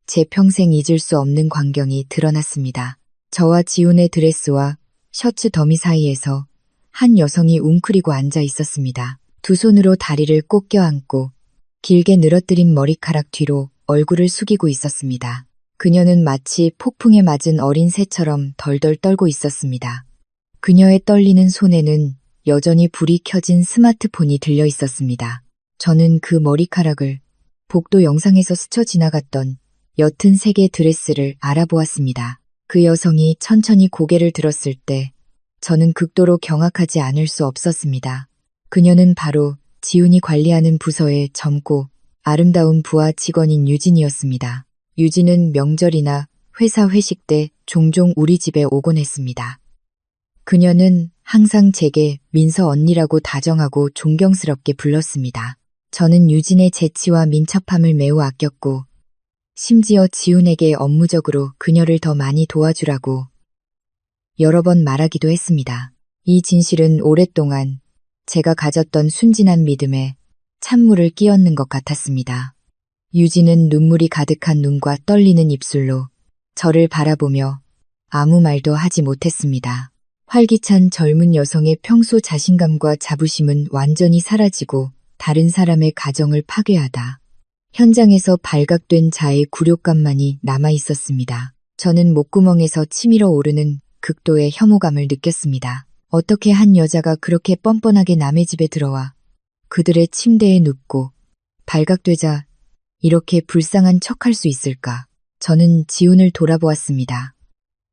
제 평생 잊을 수 없는 광경이 드러났습니다. 저와 지훈의 드레스와 셔츠 더미 사이에서 한 여성이 웅크리고 앉아 있었습니다. 두 손으로 다리를 꼭 껴안고 길게 늘어뜨린 머리카락 뒤로 얼굴을 숙이고 있었습니다. 그녀는 마치 폭풍에 맞은 어린 새처럼 덜덜 떨고 있었습니다. 그녀의 떨리는 손에는 여전히 불이 켜진 스마트폰이 들려 있었습니다. 저는 그 머리카락을 복도 영상에서 스쳐 지나갔던 옅은 색의 드레스를 알아보았습니다. 그 여성이 천천히 고개를 들었을 때 저는 극도로 경악하지 않을 수 없었습니다. 그녀는 바로 지훈이 관리하는 부서의 젊고 아름다운 부하 직원인 유진이었습니다. 유진은 명절이나 회사 회식 때 종종 우리 집에 오곤 했습니다. 그녀는 항상 제게 민서 언니라고 다정하고 존경스럽게 불렀습니다. 저는 유진의 재치와 민첩함을 매우 아꼈고 심지어 지훈에게 업무적으로 그녀를 더 많이 도와주라고 여러 번 말하기도 했습니다. 이 진실은 오랫동안 제가 가졌던 순진한 믿음에 찬물을 끼얹는 것 같았습니다. 유진은 눈물이 가득한 눈과 떨리는 입술로 저를 바라보며 아무 말도 하지 못했습니다. 활기찬 젊은 여성의 평소 자신감과 자부심은 완전히 사라지고 다른 사람의 가정을 파괴하다. 현장에서 발각된 자의 굴욕감만이 남아 있었습니다. 저는 목구멍에서 치밀어 오르는 극도의 혐오감을 느꼈습니다. 어떻게 한 여자가 그렇게 뻔뻔하게 남의 집에 들어와 그들의 침대에 눕고 발각되자 이렇게 불쌍한 척할 수 있을까? 저는 지훈을 돌아보았습니다.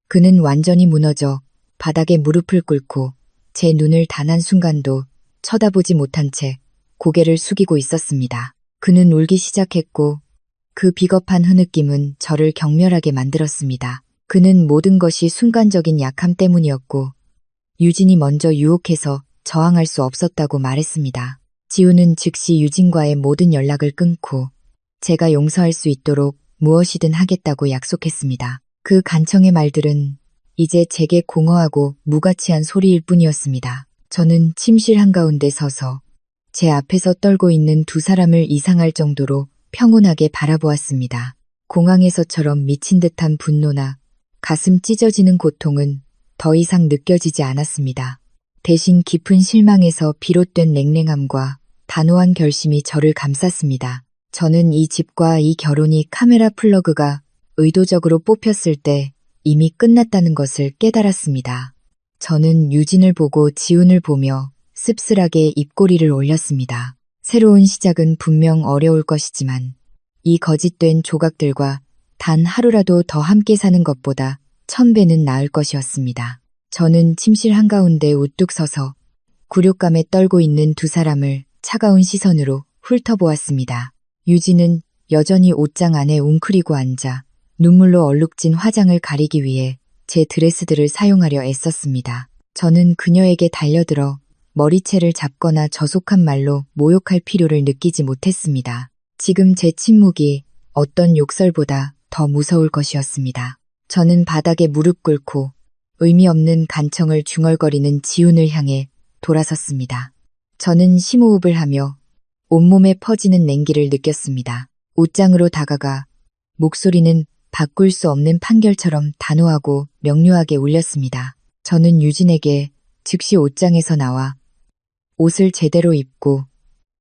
그는 완전히 무너져 바닥에 무릎을 꿇고 제 눈을 단 한순간도 쳐다보지 못한 채 고개를 숙이고 있었습니다. 그는 울기 시작했고 그 비겁한 흐느낌은 저를 경멸하게 만들었습니다. 그는 모든 것이 순간적인 약함 때문이었고 유진이 먼저 유혹해서 저항할 수 없었다고 말했습니다. 지훈은 즉시 유진과의 모든 연락을 끊고 제가 용서할 수 있도록 무엇이든 하겠다고 약속했습니다. 그 간청의 말들은 이제 제게 공허하고 무가치한 소리일 뿐이었습니다. 저는 침실 한가운데 서서 제 앞에서 떨고 있는 두 사람을 이상할 정도로 평온하게 바라보았습니다. 공항에서처럼 미친 듯한 분노나 가슴 찢어지는 고통은 더 이상 느껴지지 않았습니다. 대신 깊은 실망에서 비롯된 냉랭함과 단호한 결심이 저를 감쌌습니다. 저는 이 집과 이 결혼이 카메라 플러그가 의도적으로 뽑혔을 때 이미 끝났다는 것을 깨달았습니다. 저는 유진을 보고 지훈을 보며 씁쓸하게 입꼬리를 올렸습니다. 새로운 시작은 분명 어려울 것이지만 이 거짓된 조각들과 단 하루라도 더 함께 사는 것보다 1000배는 나을 것이었습니다. 저는 침실 한가운데 우뚝 서서 굴욕감에 떨고 있는 두 사람을 차가운 시선으로 훑어보았습니다. 유진은 여전히 옷장 안에 웅크리고 앉아 눈물로 얼룩진 화장을 가리기 위해 제 드레스들을 사용하려 애썼습니다. 저는 그녀에게 달려들어 머리채를 잡거나 저속한 말로 모욕할 필요를 느끼지 못했습니다. 지금 제 침묵이 어떤 욕설보다 더 무서울 것이었습니다. 저는 바닥에 무릎 꿇고 의미 없는 간청을 중얼거리는 지훈을 향해 돌아섰습니다. 저는 심호흡을 하며 온몸에 퍼지는 냉기를 느꼈습니다. 옷장으로 다가가 목소리는 바꿀 수 없는 판결처럼 단호하고 명료하게 울렸습니다. 저는 유진에게 즉시 옷장에서 나와 옷을 제대로 입고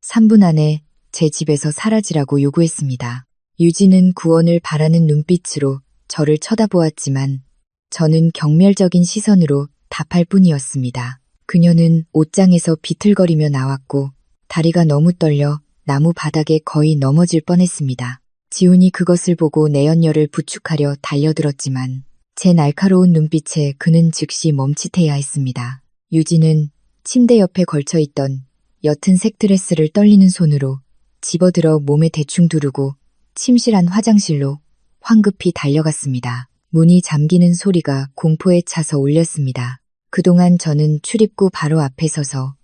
3분 안에 제 집에서 사라지라고 요구했습니다. 유진은 구원을 바라는 눈빛으로 저를 쳐다보았지만 저는 경멸적인 시선으로 답할 뿐이었습니다. 그녀는 옷장에서 비틀거리며 나왔고 다리가 너무 떨려 나무 바닥에 거의 넘어질 뻔했습니다. 지훈이 그것을 보고 내연녀를 부축하려 달려들었지만 제 날카로운 눈빛에 그는 즉시 멈칫해야 했습니다. 유진은 침대 옆에 걸쳐있던 옅은 색 드레스를 떨리는 손으로 집어들어 몸에 대충 두르고 침실 안 화장실로 황급히 달려갔습니다. 문이 잠기는 소리가 공포에 차서 울렸습니다. 그동안 저는 출입구 바로 앞에 서서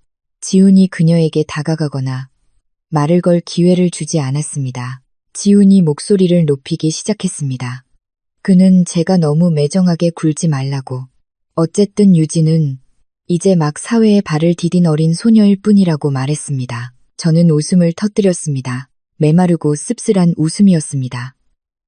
지훈이 그녀에게 다가가거나 말을 걸 기회를 주지 않았습니다. 지훈이 목소리를 높이기 시작했습니다. 그는 제가 너무 매정하게 굴지 말라고. 어쨌든 유진은 이제 막 사회에 발을 디딘 어린 소녀일 뿐이라고 말했습니다. 저는 웃음을 터뜨렸습니다. 메마르고 씁쓸한 웃음이었습니다.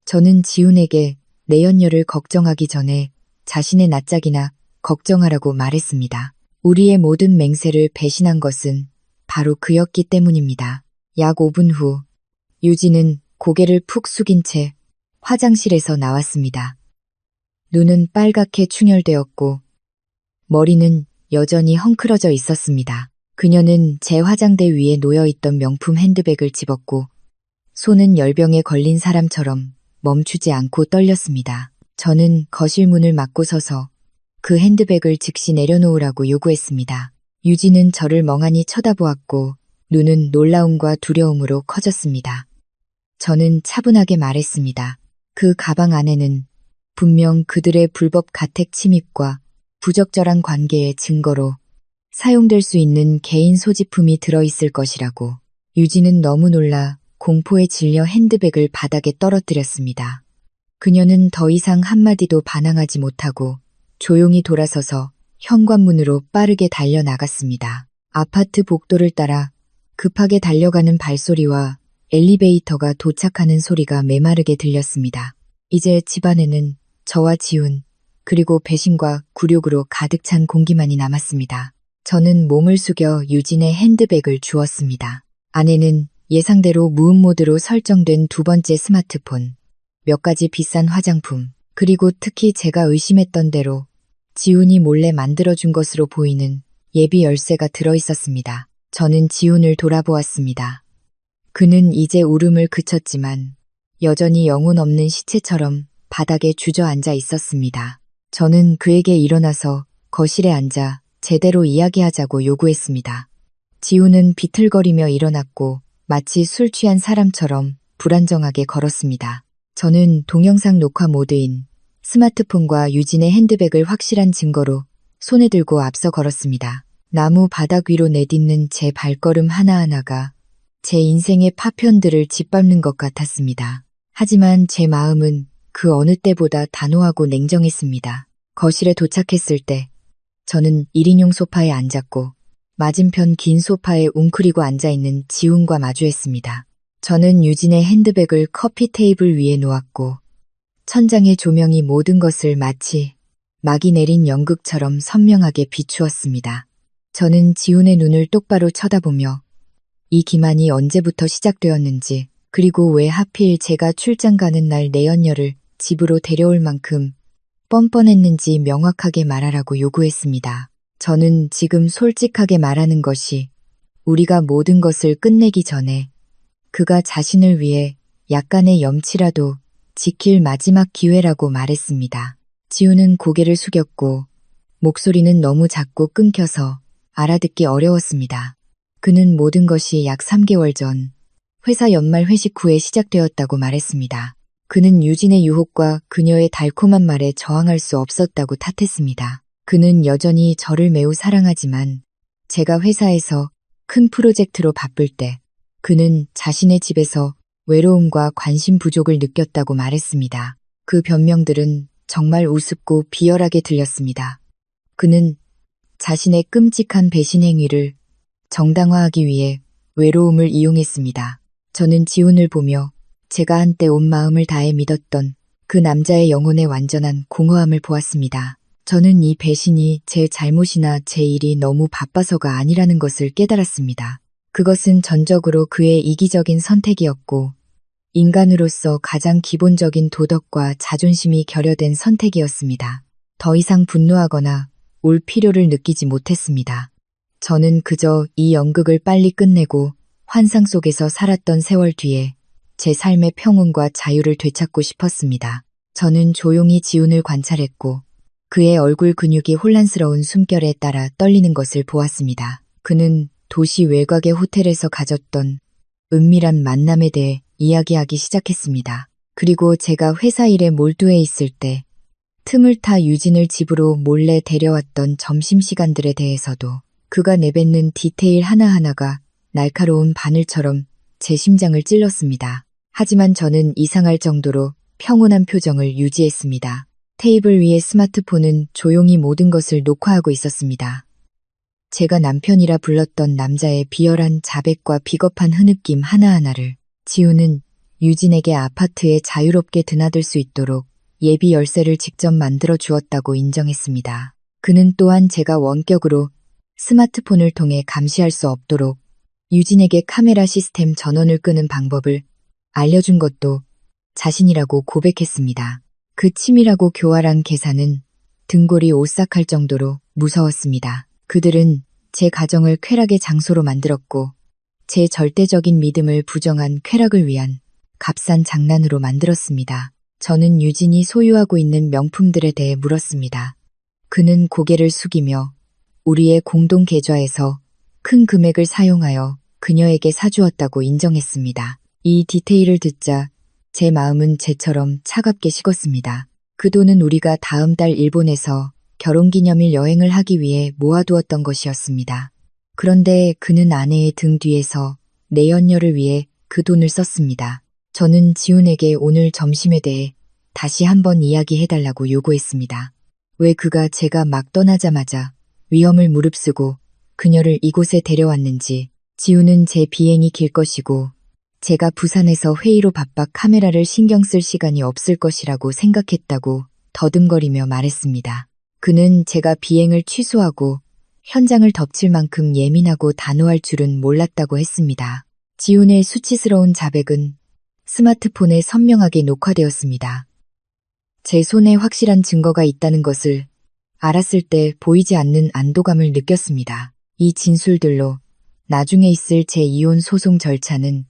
저는 지훈에게 내연녀를 걱정하기 전에 자신의 낯짝이나 걱정하라고 말했습니다. 우리의 모든 맹세를 배신한 것은 바로 그였기 때문입니다. 약 5분 후 유진은 고개를 푹 숙인 채 화장실에서 나왔습니다. 눈은 빨갛게 충혈되었고 머리는 여전히 헝클어져 있었습니다. 그녀는 제 화장대 위에 놓여있던 명품 핸드백을 집었고 손은 열병에 걸린 사람처럼 멈추지 않고 떨렸습니다. 저는 거실 문을 막고 서서 그 핸드백을 즉시 내려놓으라고 요구했습니다. 유진은 저를 멍하니 쳐다보았고 눈은 놀라움과 두려움으로 커졌습니다. 저는 차분하게 말했습니다. 그 가방 안에는 분명 그들의 불법 가택 침입과 부적절한 관계의 증거로 사용될 수 있는 개인 소지품이 들어있을 것이라고. 유진은 너무 놀라 공포에 질려 핸드백을 바닥에 떨어뜨렸습니다. 그녀는 더 이상 한마디도 반항하지 못하고 조용히 돌아서서 현관문으로 빠르게 달려나갔습니다. 아파트 복도를 따라 급하게 달려가는 발소리와 엘리베이터가 도착하는 소리가 메마르게 들렸습니다. 이제 집안에는 저와 지훈, 그리고 배신과 굴욕으로 가득 찬 공기만이 남았습니다. 저는 몸을 숙여 유진의 핸드백을 주었습니다. 안에는 예상대로 무음 모드로 설정된 두 번째 스마트폰, 몇 가지 비싼 화장품, 그리고 특히 제가 의심했던 대로 지훈이 몰래 만들어준 것으로 보이는 예비 열쇠가 들어있었습니다. 저는 지훈을 돌아보았습니다. 그는 이제 울음을 그쳤지만 여전히 영혼 없는 시체처럼 바닥에 주저앉아 있었습니다. 저는 그에게 일어나서 거실에 앉아 제대로 이야기하자고 요구했습니다. 지훈은 비틀거리며 일어났고 마치 술 취한 사람처럼 불안정하게 걸었습니다. 저는 동영상 녹화 모드인 스마트폰과 유진의 핸드백을 확실한 증거로 손에 들고 앞서 걸었습니다. 나무 바닥 위로 내딛는 제 발걸음 하나하나가 제 인생의 파편들을 짓밟는 것 같았습니다. 하지만 제 마음은 그 어느 때보다 단호하고 냉정했습니다. 거실에 도착했을 때 저는 1인용 소파에 앉았고 맞은편 긴 소파에 웅크리고 앉아있는 지훈과 마주했습니다. 저는 유진의 핸드백을 커피 테이블 위에 놓았고 천장의 조명이 모든 것을 마치 막이 내린 연극처럼 선명하게 비추었습니다. 저는 지훈의 눈을 똑바로 쳐다보며 이 기만이 언제부터 시작되었는지, 그리고 왜 하필 제가 출장 가는 날 내연녀를 집으로 데려올 만큼 뻔뻔했는지 명확하게 말하라고 요구했습니다. 저는 지금 솔직하게 말하는 것이 우리가 모든 것을 끝내기 전에 그가 자신을 위해 약간의 염치라도 지킬 마지막 기회라고 말했습니다. 지훈은 고개를 숙였고 목소리는 너무 작고 끊겨서 알아듣기 어려웠습니다. 그는 모든 것이 약 3개월 전 회사 연말 회식 후에 시작되었다고 말했습니다. 그는 유진의 유혹과 그녀의 달콤한 말에 저항할 수 없었다고 탓했습니다. 그는 여전히 저를 매우 사랑하지만 제가 회사에서 큰 프로젝트로 바쁠 때 그는 자신의 집에서 외로움과 관심 부족을 느꼈다고 말했습니다. 그 변명들은 정말 우습고 비열하게 들렸습니다. 그는 자신의 끔찍한 배신 행위를 정당화하기 위해 외로움을 이용했습니다. 저는 지훈을 보며 제가 한때 온 마음을 다해 믿었던 그 남자의 영혼의 완전한 공허함을 보았습니다. 저는 이 배신이 제 잘못이나 제 일이 너무 바빠서가 아니라는 것을 깨달았습니다. 그것은 전적으로 그의 이기적인 선택이었고 인간으로서 가장 기본적인 도덕과 자존심이 결여된 선택이었습니다. 더 이상 분노하거나 울 필요를 느끼지 못했습니다. 저는 그저 이 연극을 빨리 끝내고 환상 속에서 살았던 세월 뒤에 제 삶의 평온과 자유를 되찾고 싶었습니다. 저는 조용히 지훈을 관찰했고 그의 얼굴 근육이 혼란스러운 숨결에 따라 떨리는 것을 보았습니다. 그는 도시 외곽의 호텔에서 가졌던 은밀한 만남에 대해 이야기하기 시작했습니다. 그리고 제가 회사 일에 몰두해 있을 때 틈을 타 유진을 집으로 몰래 데려왔던 점심시간들에 대해서도 그가 내뱉는 디테일 하나하나가 날카로운 바늘처럼 제 심장을 찔렀습니다. 하지만 저는 이상할 정도로 평온한 표정을 유지했습니다. 테이블 위에 스마트폰은 조용히 모든 것을 녹화하고 있었습니다. 제가 남편이라 불렀던 남자의 비열한 자백과 비겁한 흐느낌 하나하나를 지우는 유진에게 아파트에 자유롭게 드나들 수 있도록 예비 열쇠를 직접 만들어 주었다고 인정했습니다. 그는 또한 제가 원격으로 스마트폰을 통해 감시할 수 없도록 유진에게 카메라 시스템 전원을 끄는 방법을 알려준 것도 자신이라고 고백했습니다. 그 치밀하고 교활한 계산은 등골이 오싹할 정도로 무서웠습니다. 그들은 제 가정을 쾌락의 장소로 만들었고 제 절대적인 믿음을 부정한 쾌락을 위한 값싼 장난으로 만들었습니다. 저는 유진이 소유하고 있는 명품들에 대해 물었습니다. 그는 고개를 숙이며 우리의 공동 계좌에서 큰 금액을 사용하여 그녀에게 사주었다고 인정했습니다. 이 디테일을 듣자 제 마음은 재처럼 차갑게 식었습니다. 그 돈은 우리가 다음 달 일본에서 결혼기념일 여행을 하기 위해 모아두었던 것이었습니다. 그런데 그는 아내의 등 뒤에서 내연녀를 위해 그 돈을 썼습니다. 저는 지훈에게 오늘 점심에 대해 다시 한번 이야기해달라고 요구했습니다. 왜 그가 제가 막 떠나자마자 위험을 무릅쓰고 그녀를 이곳에 데려왔는지. 지훈은 제 비행이 길 것이고 제가 부산에서 회의로 바빠 카메라를 신경 쓸 시간이 없을 것이라고 생각했다고 더듬거리며 말했습니다. 그는 제가 비행을 취소하고 현장을 덮칠 만큼 예민하고 단호할 줄은 몰랐다고 했습니다. 지훈의 수치스러운 자백은 스마트폰에 선명하게 녹화되었습니다. 제 손에 확실한 증거가 있다는 것을 알았을 때 보이지 않는 안도감을 느꼈습니다. 이 진술들로 나중에 있을 제 이혼 소송 절차는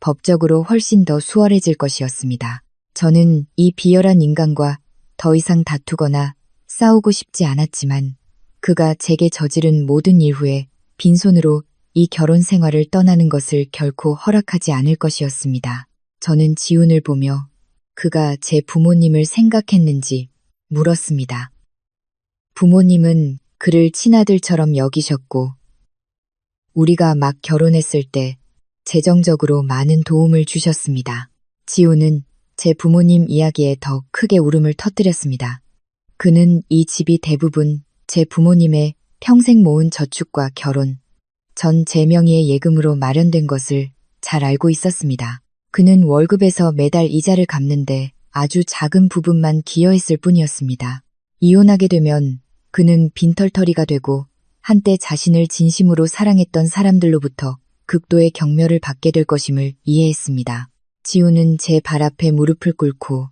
법적으로 훨씬 더 수월해질 것이었습니다. 저는 이 비열한 인간과 더 이상 다투거나 싸우고 싶지 않았지만 그가 제게 저지른 모든 일 후에 빈손으로 이 결혼 생활을 떠나는 것을 결코 허락하지 않을 것이었습니다. 저는 지훈을 보며 그가 제 부모님을 생각했는지 물었습니다. 부모님은 그를 친아들처럼 여기셨고 우리가 막 결혼했을 때 재정적으로 많은 도움을 주셨습니다. 지훈은 제 부모님 이야기에 더 크게 울음을 터뜨렸습니다. 그는 이 집이 대부분 제 부모님의 평생 모은 저축과 결혼 전 제 명의의 예금으로 마련된 것을 잘 알고 있었습니다. 그는 월급에서 매달 이자를 갚는데 아주 작은 부분만 기여했을 뿐이었습니다. 이혼하게 되면 그는 빈털터리가 되고 한때 자신을 진심으로 사랑했던 사람들로부터 극도의 경멸을 받게 될 것임을 이해했습니다. 지훈은 제 발 앞에 무릎을 꿇고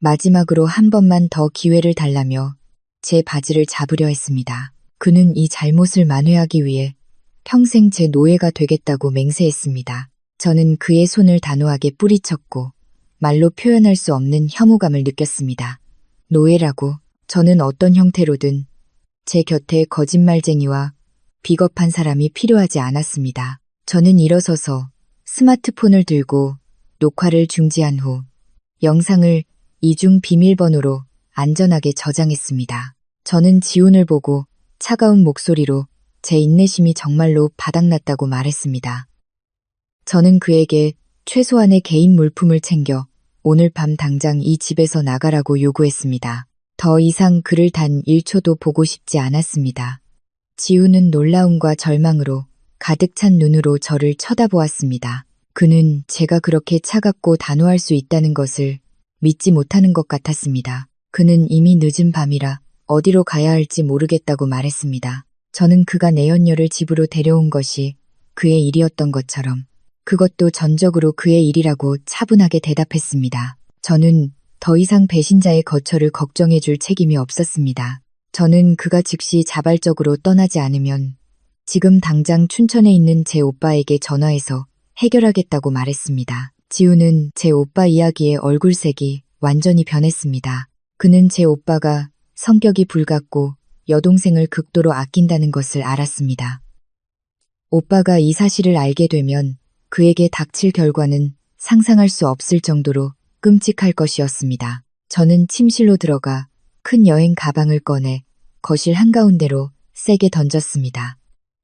마지막으로 한 번만 더 기회를 달라며 제 바지를 잡으려 했습니다. 그는 이 잘못을 만회하기 위해 평생 제 노예가 되겠다고 맹세했습니다. 저는 그의 손을 단호하게 뿌리쳤고 말로 표현할 수 없는 혐오감을 느꼈습니다. 노예라고. 저는 어떤 형태로든 제 곁에 거짓말쟁이와 비겁한 사람이 필요하지 않았습니다. 저는 일어서서 스마트폰을 들고 녹화를 중지한 후 영상을 이중 비밀번호로 안전하게 저장했습니다. 저는 지훈을 보고 차가운 목소리로 제 인내심이 정말로 바닥났다고 말했습니다. 저는 그에게 최소한의 개인 물품을 챙겨 오늘 밤 당장 이 집에서 나가라고 요구했습니다. 더 이상 그를 단 1초도 보고 싶지 않았습니다. 지훈은 놀라움과 절망으로 가득 찬 눈으로 저를 쳐다보았습니다. 그는 제가 그렇게 차갑고 단호할 수 있다는 것을 믿지 못하는 것 같았습니다. 그는 이미 늦은 밤이라 어디로 가야 할지 모르겠다고 말했습니다. 저는 그가 내연녀를 집으로 데려온 것이 그의 일이었던 것처럼 그것도 전적으로 그의 일이라고 차분하게 대답했습니다. 저는 더 이상 배신자의 거처를 걱정해 줄 책임이 없었습니다. 저는 그가 즉시 자발적으로 떠나지 않으면 지금 당장 춘천에 있는 제 오빠에게 전화해서 해결하겠다고 말했습니다. 지훈은 제 오빠 이야기에 얼굴색이 완전히 변했습니다. 그는 제 오빠가 성격이 불같고 여동생을 극도로 아낀다는 것을 알았습니다. 오빠가 이 사실을 알게 되면 그에게 닥칠 결과는 상상할 수 없을 정도로 끔찍할 것이었습니다. 저는 침실로 들어가 큰 여행 가방을 꺼내 거실 한가운데로 세게 던졌습니다.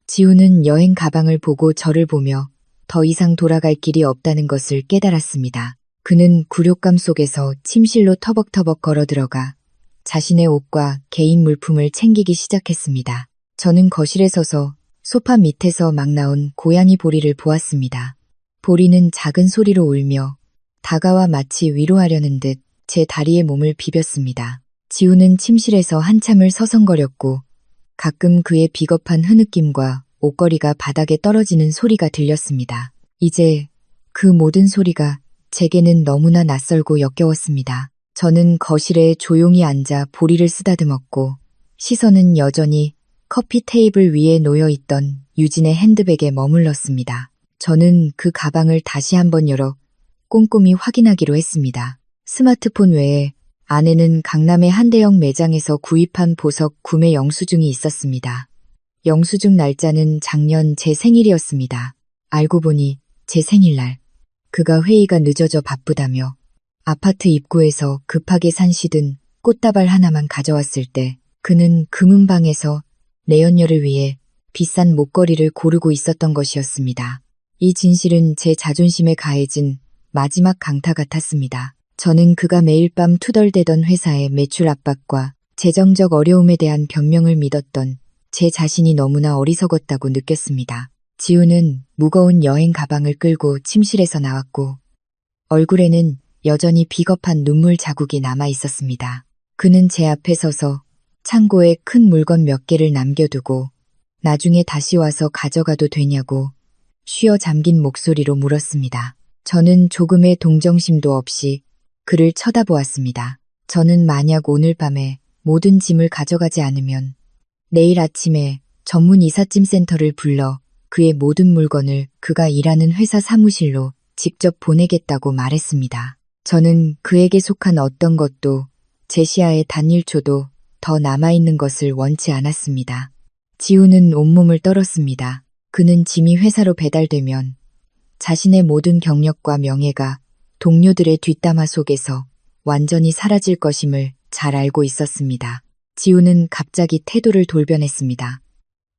지우는 여행 가방을 보고 저를 보며 더 이상 돌아갈 길이 없다는 것을 깨달았습니다. 그는 굴욕감 속에서 침실로 터벅터벅 걸어 들어가 자신의 옷과 개인 물품을 챙기기 시작했습니다. 저는 거실에 서서 소파 밑에서 막 나온 고양이 보리를 보았습니다. 보리는 작은 소리로 울며 다가와 마치 위로하려는 듯 제 다리에 몸을 비볐습니다. 지우는 침실에서 한참을 서성거렸고 가끔 그의 비겁한 흐느낌과 옷걸이가 바닥에 떨어지는 소리가 들렸습니다. 이제 그 모든 소리가 제게는 너무나 낯설고 역겨웠습니다. 저는 거실에 조용히 앉아 보리를 쓰다듬었고 시선은 여전히 커피 테이블 위에 놓여 있던 유진의 핸드백에 머물렀습니다. 저는 그 가방을 다시 한번 열어 꼼꼼히 확인하기로 했습니다. 스마트폰 외에 안에는 강남의 한 대형 매장에서 구입한 보석 구매 영수증이 있었습니다. 영수증 날짜는 작년 제 생일이었습니다. 알고 보니 제 생일날 그가 회의가 늦어져 바쁘다며 아파트 입구에서 급하게 산시든 꽃다발 하나만 가져왔을 때 그는 금은방에서 내연녀를 위해 비싼 목걸이를 고르고 있었던 것이었습니다. 이 진실은 제 자존심에 가해진 마지막 강타 같았습니다. 저는 그가 매일 밤 투덜대던 회사의 매출 압박과 재정적 어려움에 대한 변명을 믿었던 제 자신이 너무나 어리석었다고 느꼈습니다. 지우는 무거운 여행 가방을 끌고 침실에서 나왔고 얼굴에는 여전히 비겁한 눈물 자국이 남아 있었습니다. 그는 제 앞에 서서 창고에 큰 물건 몇 개를 남겨두고 나중에 다시 와서 가져가도 되냐고 쉬어 잠긴 목소리로 물었습니다. 저는 조금의 동정심도 없이 그를 쳐다보았습니다. 저는 만약 오늘 밤에 모든 짐을 가져가지 않으면 내일 아침에 전문 이삿짐 센터를 불러 그의 모든 물건을 그가 일하는 회사 사무실로 직접 보내겠다고 말했습니다. 저는 그에게 속한 어떤 것도 제 시야에 단 1초도 더 남아있는 것을 원치 않았습니다. 지우는 온몸을 떨었습니다. 그는 짐이 회사로 배달되면 자신의 모든 경력과 명예가 동료들의 뒷담화 속에서 완전히 사라질 것임을 잘 알고 있었습니다. 지우는 갑자기 태도를 돌변했습니다.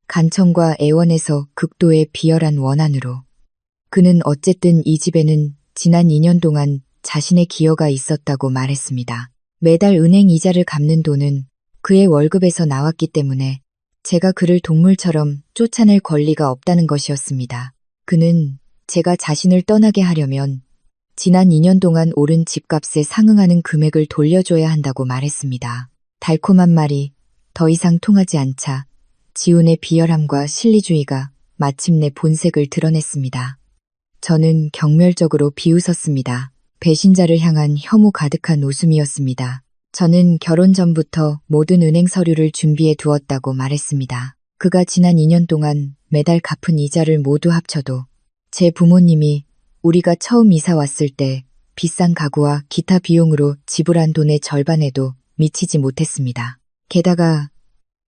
간청과 애원에서 극도의 비열한 원한으로. 그는 어쨌든 이 집에는 지난 2년 동안 자신의 기여가 있었다고 말했습니다. 매달 은행 이자를 갚는 돈은 그의 월급에서 나왔기 때문에 제가 그를 동물처럼 쫓아낼 권리가 없다는 것이었습니다. 그는 제가 자신을 떠나게 하려면 지난 2년 동안 오른 집값에 상응하는 금액을 돌려줘야 한다고 말했습니다. 달콤한 말이 더 이상 통하지 않자 지훈의 비열함과 실리주의가 마침내 본색을 드러냈습니다. 저는 경멸적으로 비웃었습니다. 배신자를 향한 혐오 가득한 웃음이었습니다. 저는 결혼 전부터 모든 은행 서류를 준비해 두었다고 말했습니다. 그가 지난 2년 동안 매달 갚은 이자를 모두 합쳐도 제 부모님이 우리가 처음 이사 왔을 때 비싼 가구와 기타 비용으로 지불한 돈의 절반에도 미치지 못했습니다. 게다가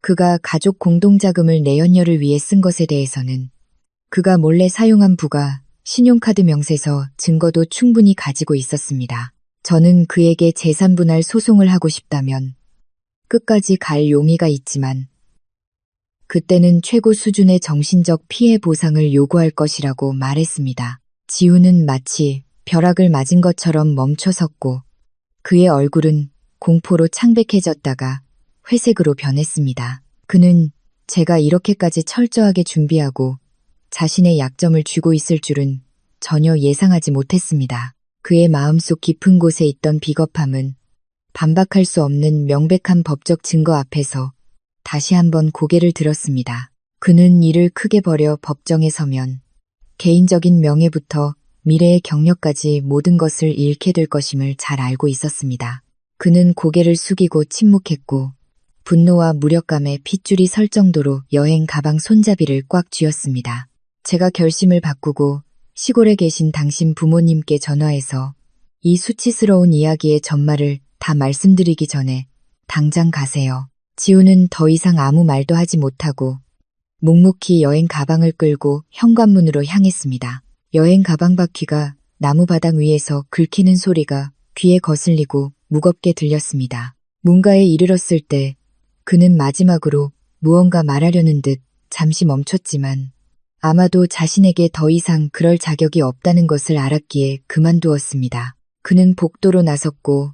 그가 가족 공동자금을 내연녀를 위해 쓴 것에 대해서는 그가 몰래 사용한 부가 신용카드 명세서 증거도 충분히 가지고 있었습니다. 저는 그에게 재산분할 소송을 하고 싶다면 끝까지 갈 용의가 있지만 그때는 최고 수준의 정신적 피해 보상을 요구할 것이라고 말했습니다. 지우는 마치 벼락을 맞은 것처럼 멈춰섰고 그의 얼굴은 공포로 창백해졌다가 회색으로 변했습니다. 그는 제가 이렇게까지 철저하게 준비하고 자신의 약점을 쥐고 있을 줄은 전혀 예상하지 못했습니다. 그의 마음속 깊은 곳에 있던 비겁함은 반박할 수 없는 명백한 법적 증거 앞에서 다시 한번 고개를 들었습니다. 그는 이를 크게 버려 법정에 서면 개인적인 명예부터 미래의 경력까지 모든 것을 잃게 될 것임을 잘 알고 있었습니다. 그는 고개를 숙이고 침묵했고 분노와 무력감에 핏줄이 설 정도로 여행 가방 손잡이를 꽉 쥐었습니다. 제가 결심을 바꾸고 시골에 계신 당신 부모님께 전화해서 이 수치스러운 이야기의 전말을 다 말씀드리기 전에 당장 가세요. 지우는 더 이상 아무 말도 하지 못하고 묵묵히 여행 가방을 끌고 현관문으로 향했습니다. 여행 가방 바퀴가 나무 바닥 위에서 긁히는 소리가 귀에 거슬리고 무겁게 들렸습니다. 문가에 이르렀을 때 그는 마지막으로 무언가 말하려는 듯 잠시 멈췄지만 아마도 자신에게 더 이상 그럴 자격이 없다는 것을 알았기에 그만두었습니다. 그는 복도로 나섰고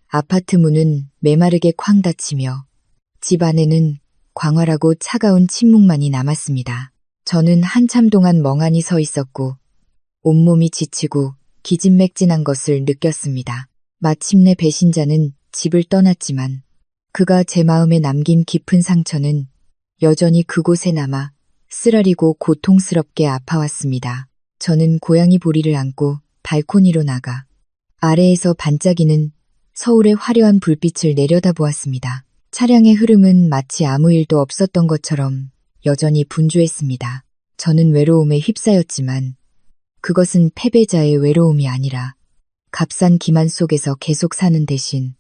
아파트 문은 메마르게 쾅 닫히며 집 안에는 광활하고 차가운 침묵만이 남았습니다. 저는 한참 동안 멍하니 서 있었고 온몸이 지치고 기진맥진한 것을 느꼈습니다. 마침내 배신자는 집을 떠났지만 그가 제 마음에 남긴 깊은 상처는 여전히 그곳에 남아 쓰라리고 고통스럽게 아파왔습니다. 저는 고양이 보리를 안고 발코니로 나가 아래에서 반짝이는 서울의 화려한 불빛을 내려다보았습니다. 차량의 흐름은 마치 아무 일도 없었던 것처럼 여전히 분주했습니다. 저는 외로움에 휩싸였지만 그것은 패배자의 외로움이 아니라 값싼 기만 속에서 계속 사는 대신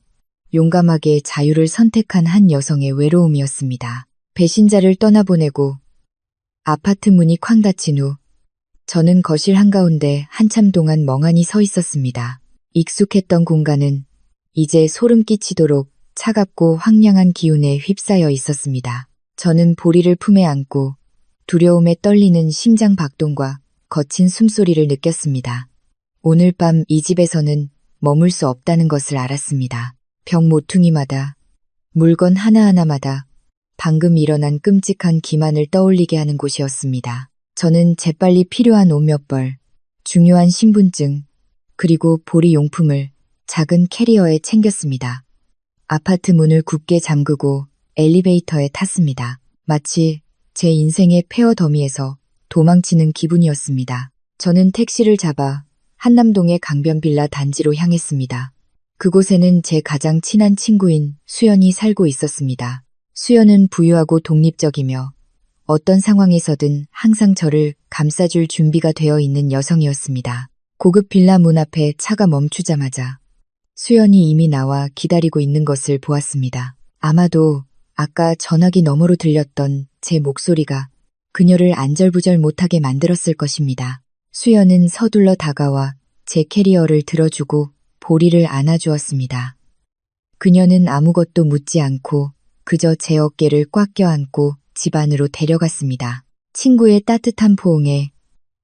용감하게 자유를 선택한 한 여성의 외로움이었습니다. 배신자를 떠나보내고 아파트 문이 쾅 닫힌 후 저는 거실 한가운데 한참 동안 멍하니 서 있었습니다. 익숙했던 공간은 이제 소름 끼치도록 차갑고 황량한 기운에 휩싸여 있었습니다. 저는 보리를 품에 안고 두려움에 떨리는 심장 박동과 거친 숨소리를 느꼈습니다. 오늘 밤 이 집에서는 머물 수 없다는 것을 알았습니다. 벽 모퉁이마다, 물건 하나하나마다 방금 일어난 끔찍한 기만을 떠올리게 하는 곳이었습니다. 저는 재빨리 필요한 옷 몇 벌, 중요한 신분증, 그리고 보리 용품을 작은 캐리어에 챙겼습니다. 아파트 문을 굳게 잠그고 엘리베이터에 탔습니다. 마치 제 인생의 폐허 더미에서 도망치는 기분이었습니다. 저는 택시를 잡아 한남동의 강변 빌라 단지로 향했습니다. 그곳에는 제 가장 친한 친구인 수연이 살고 있었습니다. 수연은 부유하고 독립적이며 어떤 상황에서든 항상 저를 감싸줄 준비가 되어 있는 여성이었습니다. 고급 빌라 문 앞에 차가 멈추자마자 수연이 이미 나와 기다리고 있는 것을 보았습니다. 아마도 아까 전화기 너머로 들렸던 제 목소리가 그녀를 안절부절 못하게 만들었을 것입니다. 수연은 서둘러 다가와 제 캐리어를 들어주고 보리를 안아주었습니다. 그녀는 아무것도 묻지 않고 그저 제 어깨를 꽉 껴안고 집 안으로 데려갔습니다. 친구의 따뜻한 포옹에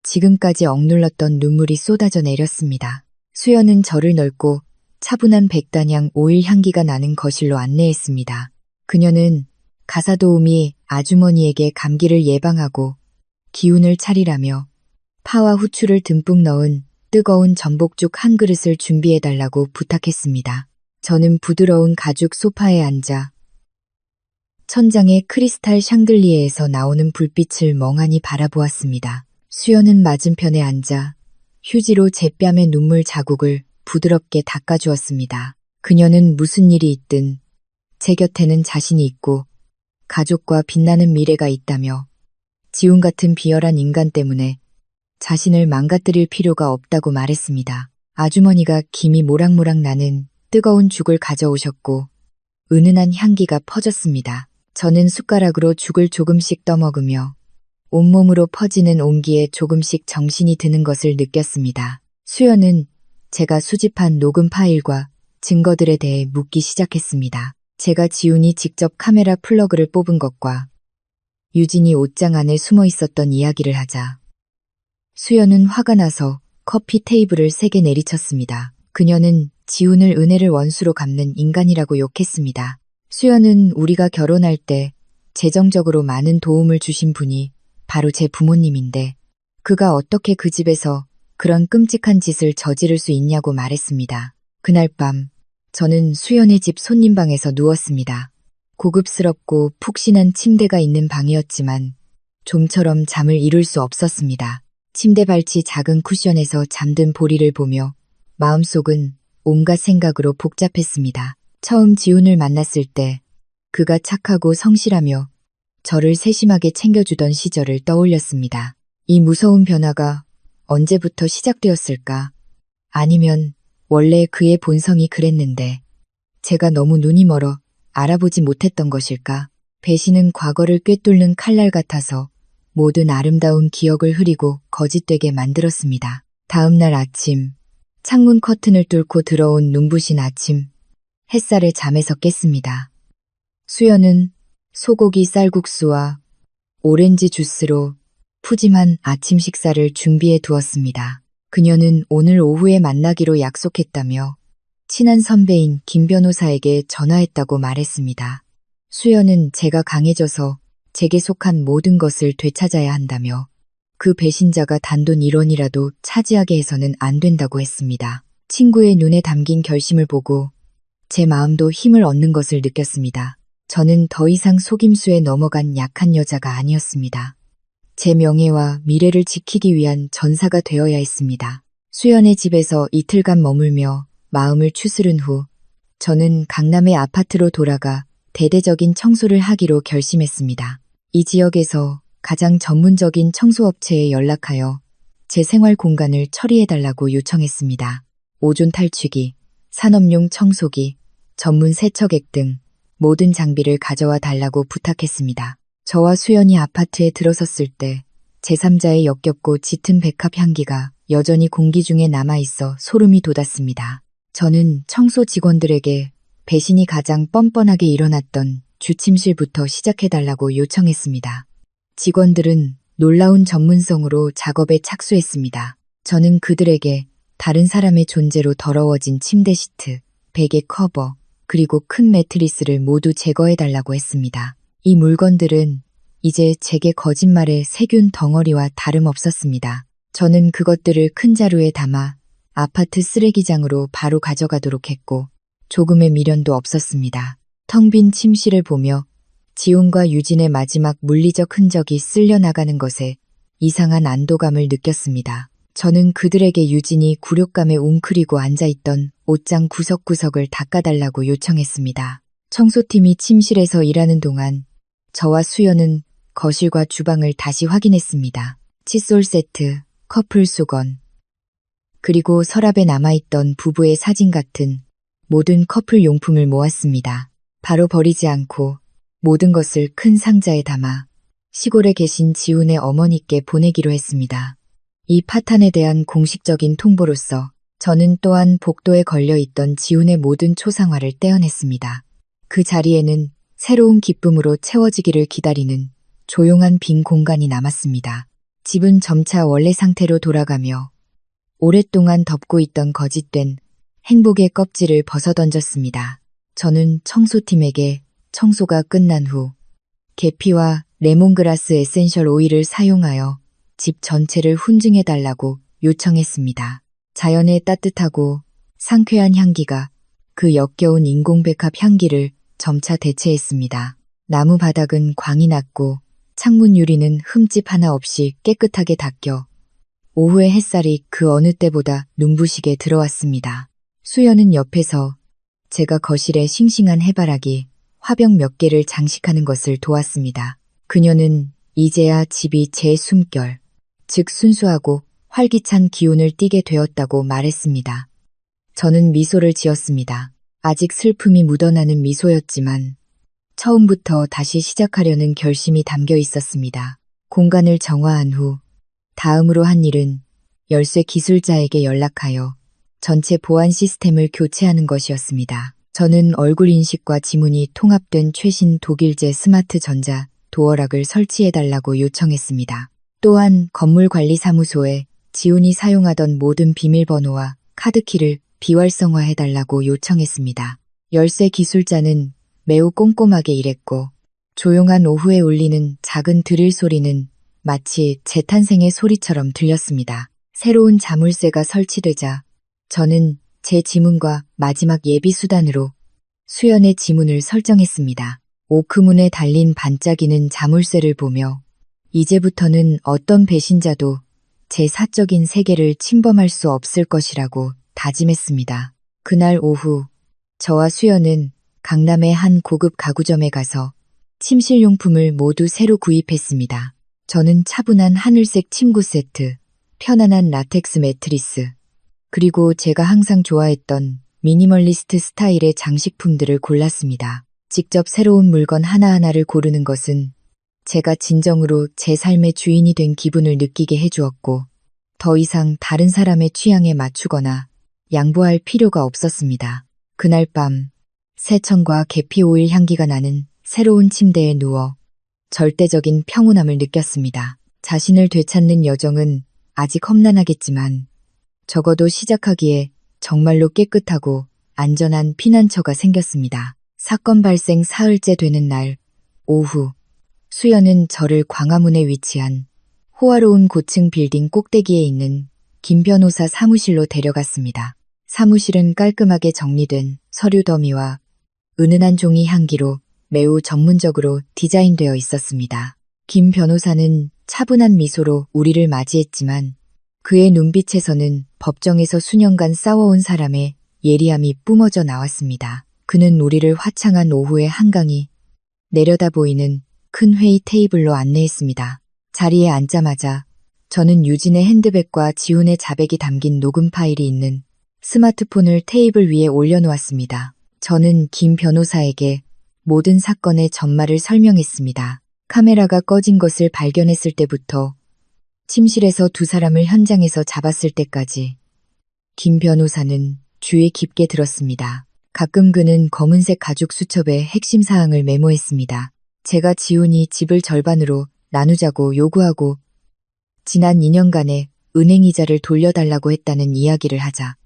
지금까지 억눌렀던 눈물이 쏟아져 내렸습니다. 수연은 저를 넓고 차분한 백단향 오일 향기가 나는 거실로 안내했습니다. 그녀는 가사도우미 아주머니에게 감기를 예방하고 기운을 차리라며 파와 후추를 듬뿍 넣은 뜨거운 전복죽 한 그릇을 준비해달라고 부탁했습니다. 저는 부드러운 가죽 소파에 앉아 천장의 크리스탈 샹들리에에서 나오는 불빛을 멍하니 바라보았습니다. 수연은 맞은편에 앉아 휴지로 제 뺨의 눈물 자국을 부드럽게 닦아주었습니다. 그녀는 무슨 일이 있든 제 곁에는 자신이 있고 가족과 빛나는 미래가 있다며 지운 같은 비열한 인간 때문에 자신을 망가뜨릴 필요가 없다고 말했습니다. 아주머니가 김이 모락모락 나는 뜨거운 죽을 가져오셨고 은은한 향기가 퍼졌습니다. 저는 숟가락으로 죽을 조금씩 떠먹으며 온몸으로 퍼지는 온기에 조금씩 정신이 드는 것을 느꼈습니다. 수연은 제가 수집한 녹음 파일과 증거들에 대해 묻기 시작했습니다. 제가 지훈이 직접 카메라 플러그를 뽑은 것과 유진이 옷장 안에 숨어 있었던 이야기를 하자 수연은 화가 나서 커피 테이블을 3개 내리쳤습니다. 그녀는 지훈을 은혜를 원수로 갚는 인간이라고 욕했습니다. 수연은 우리가 결혼할 때 재정적으로 많은 도움을 주신 분이 바로 제 부모님인데 그가 어떻게 그 집에서 그런 끔찍한 짓을 저지를 수 있냐고 말했습니다. 그날 밤 저는 수연의 집 손님방에서 누웠습니다. 고급스럽고 푹신한 침대가 있는 방이었지만 좀처럼 잠을 이룰 수 없었습니다. 침대 발치 작은 쿠션에서 잠든 보리를 보며 마음속은 온갖 생각으로 복잡했습니다. 처음 지훈을 만났을 때 그가 착하고 성실하며 저를 세심하게 챙겨주던 시절을 떠올렸습니다. 이 무서운 변화가 언제부터 시작되었을까? 아니면 원래 그의 본성이 그랬는데 제가 너무 눈이 멀어 알아보지 못했던 것일까? 배신은 과거를 꿰뚫는 칼날 같아서 모든 아름다운 기억을 흐리고 거짓되게 만들었습니다. 다음 날 아침, 창문 커튼을 뚫고 들어온 눈부신 아침, 햇살에 잠에서 깼습니다. 수연은 소고기 쌀국수와 오렌지 주스로 푸짐한 아침 식사를 준비해 두었습니다. 그녀는 오늘 오후에 만나기로 약속했다며 친한 선배인 김 변호사에게 전화했다고 말했습니다. 수연은 제가 강해져서 제게 속한 모든 것을 되찾아야 한다며 그 배신자가 단돈 1원이라도 차지하게 해서는 안 된다고 했습니다. 친구의 눈에 담긴 결심을 보고 제 마음도 힘을 얻는 것을 느꼈습니다. 저는 더 이상 속임수에 넘어간 약한 여자가 아니었습니다. 제 명예와 미래를 지키기 위한 전사가 되어야 했습니다. 수연의 집에서 이틀간 머물며 마음을 추스른 후 저는 강남의 아파트로 돌아가 대대적인 청소를 하기로 결심했습니다. 이 지역에서 가장 전문적인 청소업체에 연락하여 제 생활 공간을 처리해달라고 요청했습니다. 오존 탈취기, 산업용 청소기, 전문 세척액 등 모든 장비를 가져와 달라고 부탁했습니다. 저와 수연이 아파트에 들어섰을 때 제3자의 역겹고 짙은 백합 향기가 여전히 공기 중에 남아있어 소름이 돋았습니다. 저는 청소 직원들에게 배신이 가장 뻔뻔하게 일어났던 주침실부터 시작해달라고 요청했습니다. 직원들은 놀라운 전문성으로 작업에 착수했습니다. 저는 그들에게 다른 사람의 존재로 더러워진 침대 시트, 베개 커버, 그리고 큰 매트리스를 모두 제거해달라고 했습니다. 이 물건들은 이제 제게 거짓말의 세균 덩어리와 다름없었습니다. 저는 그것들을 큰 자루에 담아 아파트 쓰레기장으로 바로 가져가도록 했고 조금의 미련도 없었습니다. 텅 빈 침실을 보며 지훈과 유진의 마지막 물리적 흔적이 쓸려나가는 것에 이상한 안도감을 느꼈습니다. 저는 그들에게 유진이 굴욕감에 웅크리고 앉아있던 옷장 구석구석을 닦아달라고 요청했습니다. 청소팀이 침실에서 일하는 동안 저와 수연은 거실과 주방을 다시 확인했습니다. 칫솔 세트, 커플 수건, 그리고 서랍에 남아있던 부부의 사진 같은 모든 커플 용품을 모았습니다. 바로 버리지 않고 모든 것을 큰 상자에 담아 시골에 계신 지훈의 어머니께 보내기로 했습니다. 이 파탄에 대한 공식적인 통보로서 저는 또한 복도에 걸려있던 지훈의 모든 초상화를 떼어냈습니다. 그 자리에는 새로운 기쁨으로 채워지기를 기다리는 조용한 빈 공간이 남았습니다. 집은 점차 원래 상태로 돌아가며 오랫동안 덮고 있던 거짓된 행복의 껍질을 벗어던졌습니다. 저는 청소팀에게 청소가 끝난 후 계피와 레몬그라스 에센셜 오일을 사용하여 집 전체를 훈증해달라고 요청했습니다. 자연의 따뜻하고 상쾌한 향기가 그 역겨운 인공백합 향기를 점차 대체했습니다. 나무 바닥은 광이 났고 창문 유리는 흠집 하나 없이 깨끗하게 닦여 오후의 햇살이 그 어느 때보다 눈부시게 들어왔습니다. 수연은 옆에서 제가 거실에 싱싱한 해바라기, 화병 몇 개를 장식하는 것을 도왔습니다. 그녀는 이제야 집이 제 숨결, 즉 순수하고 활기찬 기운을 띠게 되었다고 말했습니다. 저는 미소를 지었습니다. 아직 슬픔이 묻어나는 미소였지만 처음부터 다시 시작하려는 결심이 담겨 있었습니다. 공간을 정화한 후 다음으로 한 일은 열쇠 기술자에게 연락하여 전체 보안 시스템을 교체하는 것이었습니다. 저는 얼굴 인식과 지문이 통합된 최신 독일제 스마트 전자 도어락을 설치해달라고 요청했습니다. 또한 건물관리사무소에 지훈이 사용하던 모든 비밀번호와 카드키를 비활성화해달라고 요청했습니다. 열쇠 기술자는 매우 꼼꼼하게 일했고 조용한 오후에 울리는 작은 드릴 소리는 마치 재탄생의 소리처럼 들렸습니다. 새로운 자물쇠가 설치되자 저는 제 지문과 마지막 예비 수단으로 수연의 지문을 설정했습니다. 오크문에 달린 반짝이는 자물쇠를 보며 이제부터는 어떤 배신자도 제 사적인 세계를 침범할 수 없을 것이라고 다짐했습니다. 그날 오후 저와 수연은 강남의 한 고급 가구점에 가서 침실용품을 모두 새로 구입했습니다. 저는 차분한 하늘색 침구 세트, 편안한 라텍스 매트리스, 그리고 제가 항상 좋아했던 미니멀리스트 스타일의 장식품들을 골랐습니다. 직접 새로운 물건 하나하나를 고르는 것은 제가 진정으로 제 삶의 주인이 된 기분을 느끼게 해주었고 더 이상 다른 사람의 취향에 맞추거나 양보할 필요가 없었습니다. 그날 밤 새천과 계피 오일 향기가 나는 새로운 침대에 누워 절대적인 평온함을 느꼈습니다. 자신을 되찾는 여정은 아직 험난하겠지만 적어도 시작하기에 정말로 깨끗하고 안전한 피난처가 생겼습니다. 사건 발생 사흘째 되는 날 오후, 수연은 저를 광화문에 위치한 호화로운 고층 빌딩 꼭대기에 있는 김 변호사 사무실로 데려갔습니다. 사무실은 깔끔하게 정리된 서류 더미와 은은한 종이 향기로 매우 전문적으로 디자인되어 있었습니다. 김 변호사는 차분한 미소로 우리를 맞이했지만 그의 눈빛에서는 법정에서 수년간 싸워온 사람의 예리함이 뿜어져 나왔습니다. 그는 우리를 화창한 오후의 한강이 내려다 보이는 큰 회의 테이블로 안내했습니다. 자리에 앉자마자 저는 유진의 핸드백과 지훈의 자백이 담긴 녹음 파일이 있는 스마트폰을 테이블 위에 올려놓았습니다. 저는 김 변호사에게 모든 사건의 전말을 설명했습니다. 카메라가 꺼진 것을 발견했을 때부터 침실에서 두 사람을 현장에서 잡았을 때까지 김 변호사는 주의 깊게 들었습니다. 가끔 그는 검은색 가죽 수첩에 핵심 사항을 메모했습니다. 제가 지훈이 집을 절반으로 나누자고 요구하고 지난 2년간의 은행이자를 돌려달라고 했다는 이야기를 하자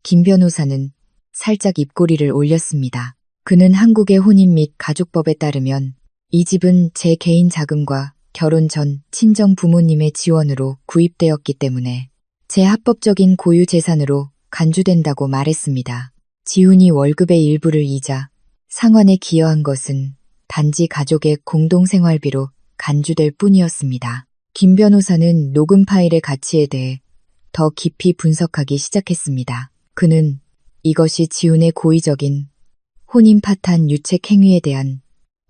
김 변호사는 살짝 입꼬리를 올렸습니다. 그는 한국의 혼인 및 가족법에 따르면 이 집은 제 개인 자금과 결혼 전 친정 부모님의 지원으로 구입되었기 때문에 제 합법적인 고유 재산으로 간주된다고 말했습니다. 지훈이 월급의 일부를 이자 상환에 기여한 것은 단지 가족의 공동생활비로 간주될 뿐이었습니다. 김 변호사는 녹음 파일의 가치에 대해 더 깊이 분석하기 시작했습니다. 그는 이것이 지훈의 고의적인 혼인 파탄 유책 행위에 대한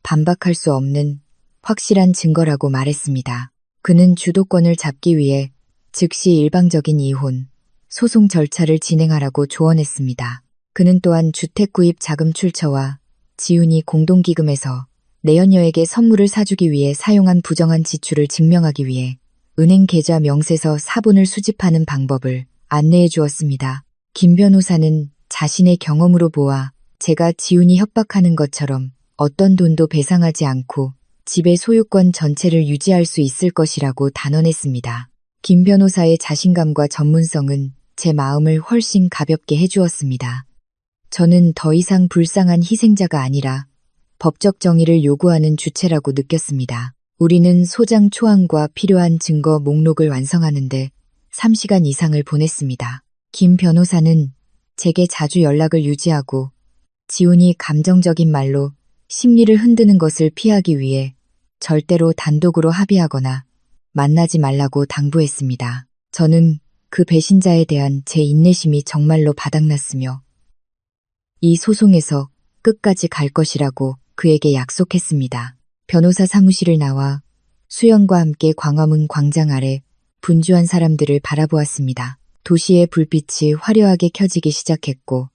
반박할 수 없는 확실한 증거라고 말했습니다. 그는 주도권을 잡기 위해 즉시 일방적인 이혼, 소송 절차를 진행하라고 조언했습니다. 그는 또한 주택 구입 자금 출처와 지훈이 공동기금에서 내연녀에게 선물을 사주기 위해 사용한 부정한 지출을 증명하기 위해 은행 계좌 명세서 사본을 수집하는 방법을 안내해 주었습니다. 김 변호사는 자신의 경험으로 보아 제가 지훈이 협박하는 것처럼 어떤 돈도 배상하지 않고 집의 소유권 전체를 유지할 수 있을 것이라고 단언했습니다. 김 변호사의 자신감과 전문성은 제 마음을 훨씬 가볍게 해주었습니다. 저는 더 이상 불쌍한 희생자가 아니라 법적 정의를 요구하는 주체라고 느꼈습니다. 우리는 소장 초안과 필요한 증거 목록을 완성하는데 3시간 이상을 보냈습니다. 김 변호사는 제게 자주 연락을 유지하고 지훈이 감정적인 말로 심리를 흔드는 것을 피하기 위해 절대로 단독으로 합의하거나 만나지 말라고 당부했습니다. 저는 그 배신자에 대한 제 인내심이 정말로 바닥났으며 이 소송에서 끝까지 갈 것이라고 그에게 약속했습니다. 변호사 사무실을 나와 수연과 함께 광화문 광장 아래 분주한 사람들을 바라보았습니다. 도시의 불빛이 화려하게 켜지기 시작했고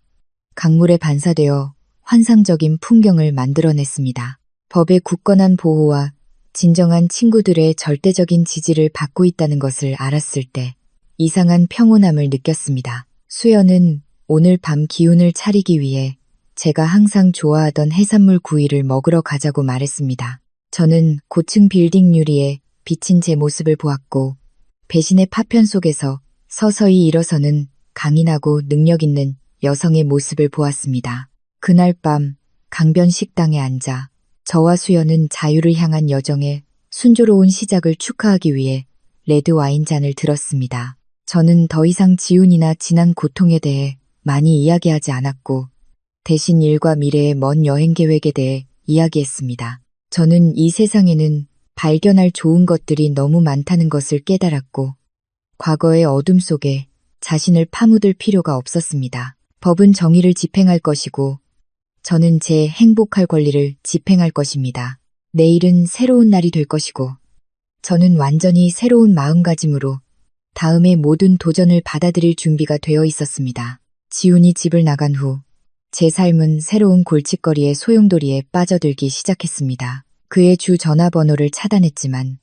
강물에 반사되어 환상적인 풍경을 만들어냈습니다. 법의 굳건한 보호와 진정한 친구들의 절대적인 지지를 받고 있다는 것을 알았을 때 이상한 평온함을 느꼈습니다. 수연은 오늘 밤 기운을 차리기 위해 제가 항상 좋아하던 해산물 구이를 먹으러 가자고 말했습니다. 저는 고층 빌딩 유리에 비친 제 모습을 보았고 배신의 파편 속에서 서서히 일어서는 강인하고 능력 있는 여성의 모습을 보았습니다. 그날 밤 강변 식당에 앉아 저와 수연은 자유를 향한 여정의 순조로운 시작을 축하하기 위해 레드 와인 잔을 들었습니다. 저는 더 이상 지훈이나 지난 고통에 대해 많이 이야기하지 않았고 대신 일과 미래의 먼 여행 계획에 대해 이야기했습니다. 저는 이 세상에는 발견할 좋은 것들이 너무 많다는 것을 깨달았고 과거의 어둠 속에 자신을 파묻을 필요가 없었습니다. 법은 정의를 집행할 것이고 저는 제 행복할 권리를 집행할 것입니다. 내일은 새로운 날이 될 것이고 저는 완전히 새로운 마음가짐으로 다음의 모든 도전을 받아들일 준비가 되어 있었습니다. 지훈이 집을 나간 후 제 삶은 새로운 골칫거리의 소용돌이에 빠져들기 시작했습니다. 그의 주 전화번호를 차단했지만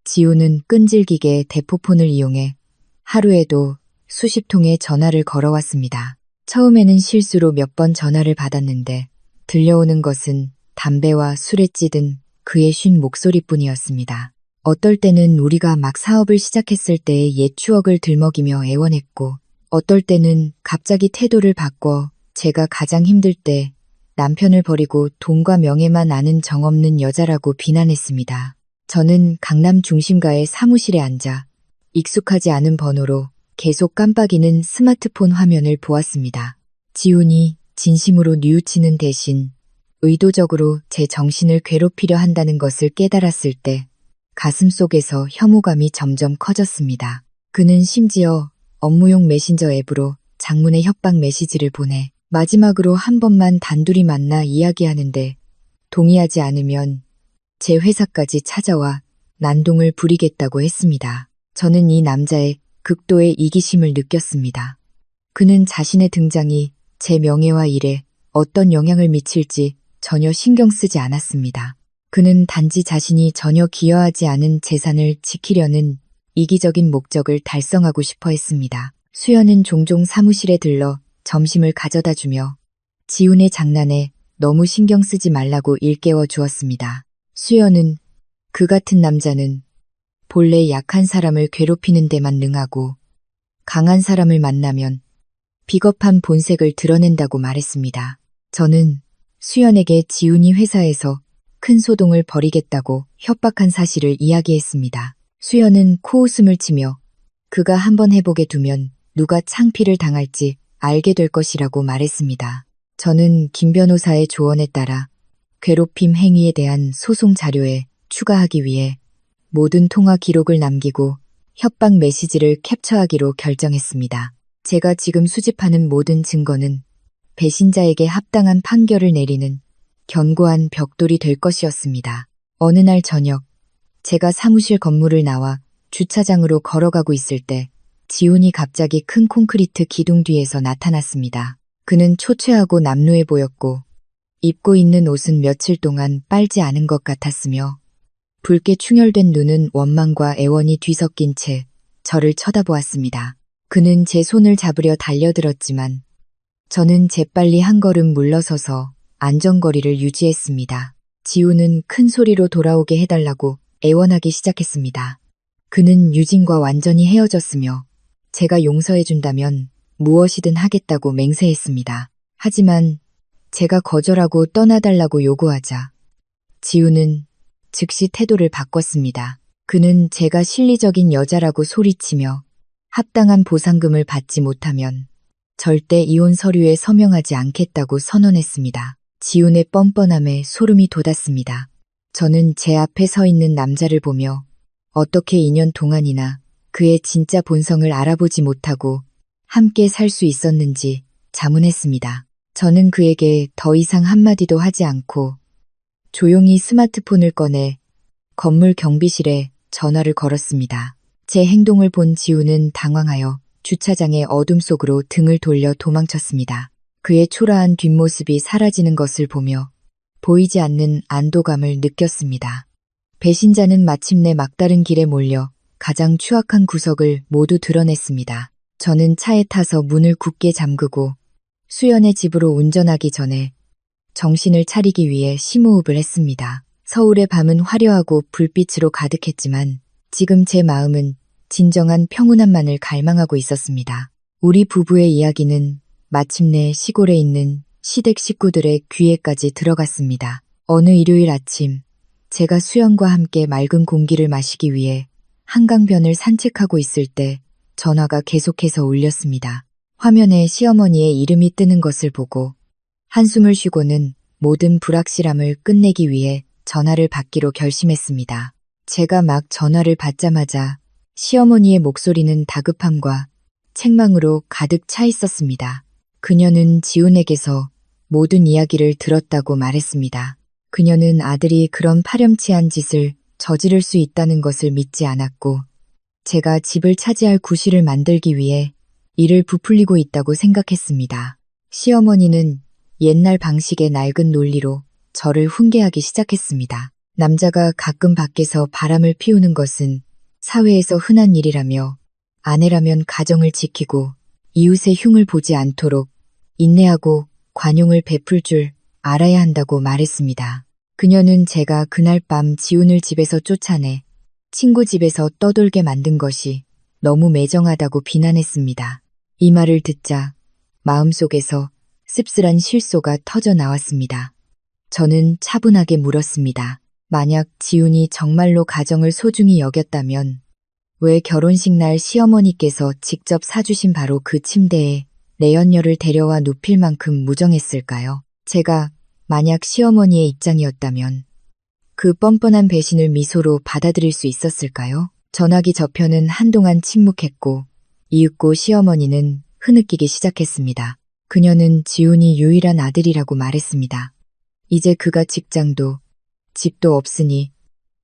지훈은 끈질기게 대포폰을 이용해 하루에도 수십 통의 전화를 걸어왔습니다. 처음에는 실수로 몇 번 전화를 받았는데 들려오는 것은 담배와 술에 찌든 그의 쉰 목소리뿐이었습니다. 어떨 때는 우리가 막 사업을 시작했을 때의 옛 추억을 들먹이며 애원했고, 어떨 때는 갑자기 태도를 바꿔 제가 가장 힘들 때 남편을 버리고 돈과 명예만 아는 정없는 여자라고 비난했습니다. 저는 강남 중심가의 사무실에 앉아 익숙하지 않은 번호로 계속 깜빡이는 스마트폰 화면을 보았습니다. 지훈이 진심으로 뉘우치는 대신 의도적으로 제 정신을 괴롭히려 한다는 것을 깨달았을 때 가슴속에서 혐오감이 점점 커졌습니다. 그는 심지어 업무용 메신저 앱으로 장문의 협박 메시지를 보내 마지막으로 한 번만 단둘이 만나 이야기하는데 동의하지 않으면 제 회사까지 찾아와 난동을 부리겠다고 했습니다. 저는 이 남자의 극도의 이기심을 느꼈습니다. 그는 자신의 등장이 제 명예와 일에 어떤 영향을 미칠지 전혀 신경 쓰지 않았습니다. 그는 단지 자신이 전혀 기여하지 않은 재산을 지키려는 이기적인 목적을 달성하고 싶어 했습니다. 수연은 종종 사무실에 들러 점심을 가져다 주며 지훈의 장난에 너무 신경 쓰지 말라고 일깨워 주었습니다. 수연은 그 같은 남자는 본래 약한 사람을 괴롭히는 데만 능하고 강한 사람을 만나면 비겁한 본색을 드러낸다고 말했습니다. 저는 수연에게 지훈이 회사에서 큰 소동을 벌이겠다고 협박한 사실을 이야기했습니다. 수연은 코웃음을 치며 그가 한번 해보게 두면 누가 창피를 당할지 알게 될 것이라고 말했습니다. 저는 김 변호사의 조언에 따라 괴롭힘 행위에 대한 소송 자료에 추가하기 위해 모든 통화 기록을 남기고 협박 메시지를 캡처하기로 결정했습니다. 제가 지금 수집하는 모든 증거는 배신자에게 합당한 판결을 내리는 견고한 벽돌이 될 것이었습니다. 어느 날 저녁, 제가 사무실 건물을 나와 주차장으로 걸어가고 있을 때 지훈이 갑자기 큰 콘크리트 기둥 뒤에서 나타났습니다. 그는 초췌하고 남루해 보였고 입고 있는 옷은 며칠 동안 빨지 않은 것 같았으며 붉게 충혈된 눈은 원망과 애원이 뒤섞인 채 저를 쳐다보았습니다. 그는 제 손을 잡으려 달려들었지만 저는 재빨리 한 걸음 물러서서 안전거리를 유지했습니다. 지훈은 큰 소리로 돌아오게 해달라고 애원하기 시작했습니다. 그는 유진과 완전히 헤어졌으며 제가 용서해준다면 무엇이든 하겠다고 맹세했습니다. 하지만 제가 거절하고 떠나달라고 요구하자 지훈은 즉시 태도를 바꿨습니다. 그는 제가 실리적인 여자라고 소리치며 합당한 보상금을 받지 못하면 절대 이혼 서류에 서명하지 않겠다고 선언했습니다. 지훈의 뻔뻔함에 소름이 돋았습니다. 저는 제 앞에 서 있는 남자를 보며 어떻게 2년 동안이나 그의 진짜 본성을 알아보지 못하고 함께 살 수 있었는지 자문했습니다. 저는 그에게 더 이상 한마디도 하지 않고 조용히 스마트폰을 꺼내 건물 경비실에 전화를 걸었습니다. 제 행동을 본 지훈은 당황하여 주차장의 어둠 속으로 등을 돌려 도망쳤습니다. 그의 초라한 뒷모습이 사라지는 것을 보며 보이지 않는 안도감을 느꼈습니다. 배신자는 마침내 막다른 길에 몰려 가장 추악한 구석을 모두 드러냈습니다. 저는 차에 타서 문을 굳게 잠그고 수연의 집으로 운전하기 전에 정신을 차리기 위해 심호흡을 했습니다. 서울의 밤은 화려하고 불빛으로 가득했지만 지금 제 마음은 진정한 평온함만을 갈망하고 있었습니다. 우리 부부의 이야기는 마침내 시골에 있는 시댁 식구들의 귀에까지 들어갔습니다. 어느 일요일 아침, 제가 수연과 함께 맑은 공기를 마시기 위해 한강변을 산책하고 있을 때 전화가 계속해서 울렸습니다. 화면에 시어머니의 이름이 뜨는 것을 보고 한숨을 쉬고는 모든 불확실함을 끝내기 위해 전화를 받기로 결심했습니다. 제가 막 전화를 받자마자 시어머니의 목소리는 다급함과 책망으로 가득 차 있었습니다. 그녀는 지훈에게서 모든 이야기를 들었다고 말했습니다. 그녀는 아들이 그런 파렴치한 짓을 저지를 수 있다는 것을 믿지 않았고 제가 집을 차지할 구실을 만들기 위해 이를 부풀리고 있다고 생각했습니다. 시어머니는 옛날 방식의 낡은 논리로 저를 훈계하기 시작했습니다. 남자가 가끔 밖에서 바람을 피우는 것은 사회에서 흔한 일이라며 아내라면 가정을 지키고 이웃의 흉을 보지 않도록 인내하고 관용을 베풀 줄 알아야 한다고 말했습니다. 그녀는 제가 그날 밤 지훈을 집에서 쫓아내 친구 집에서 떠돌게 만든 것이 너무 매정하다고 비난했습니다. 이 말을 듣자 마음속에서 씁쓸한 실소가 터져 나왔습니다. 저는 차분하게 물었습니다. 만약 지훈이 정말로 가정을 소중히 여겼다면 왜 결혼식 날 시어머니께서 직접 사주신 바로 그 침대에 내연녀를 데려와 눕힐 만큼 무정했을까요? 제가 만약 시어머니의 입장이었다면 그 뻔뻔한 배신을 미소로 받아들일 수 있었을까요? 전화기 저편은 한동안 침묵했고 이윽고 시어머니는 흐느끼기 시작했습니다. 그녀는 지훈이 유일한 아들이라고 말했습니다. 이제 그가 직장도 집도 없으니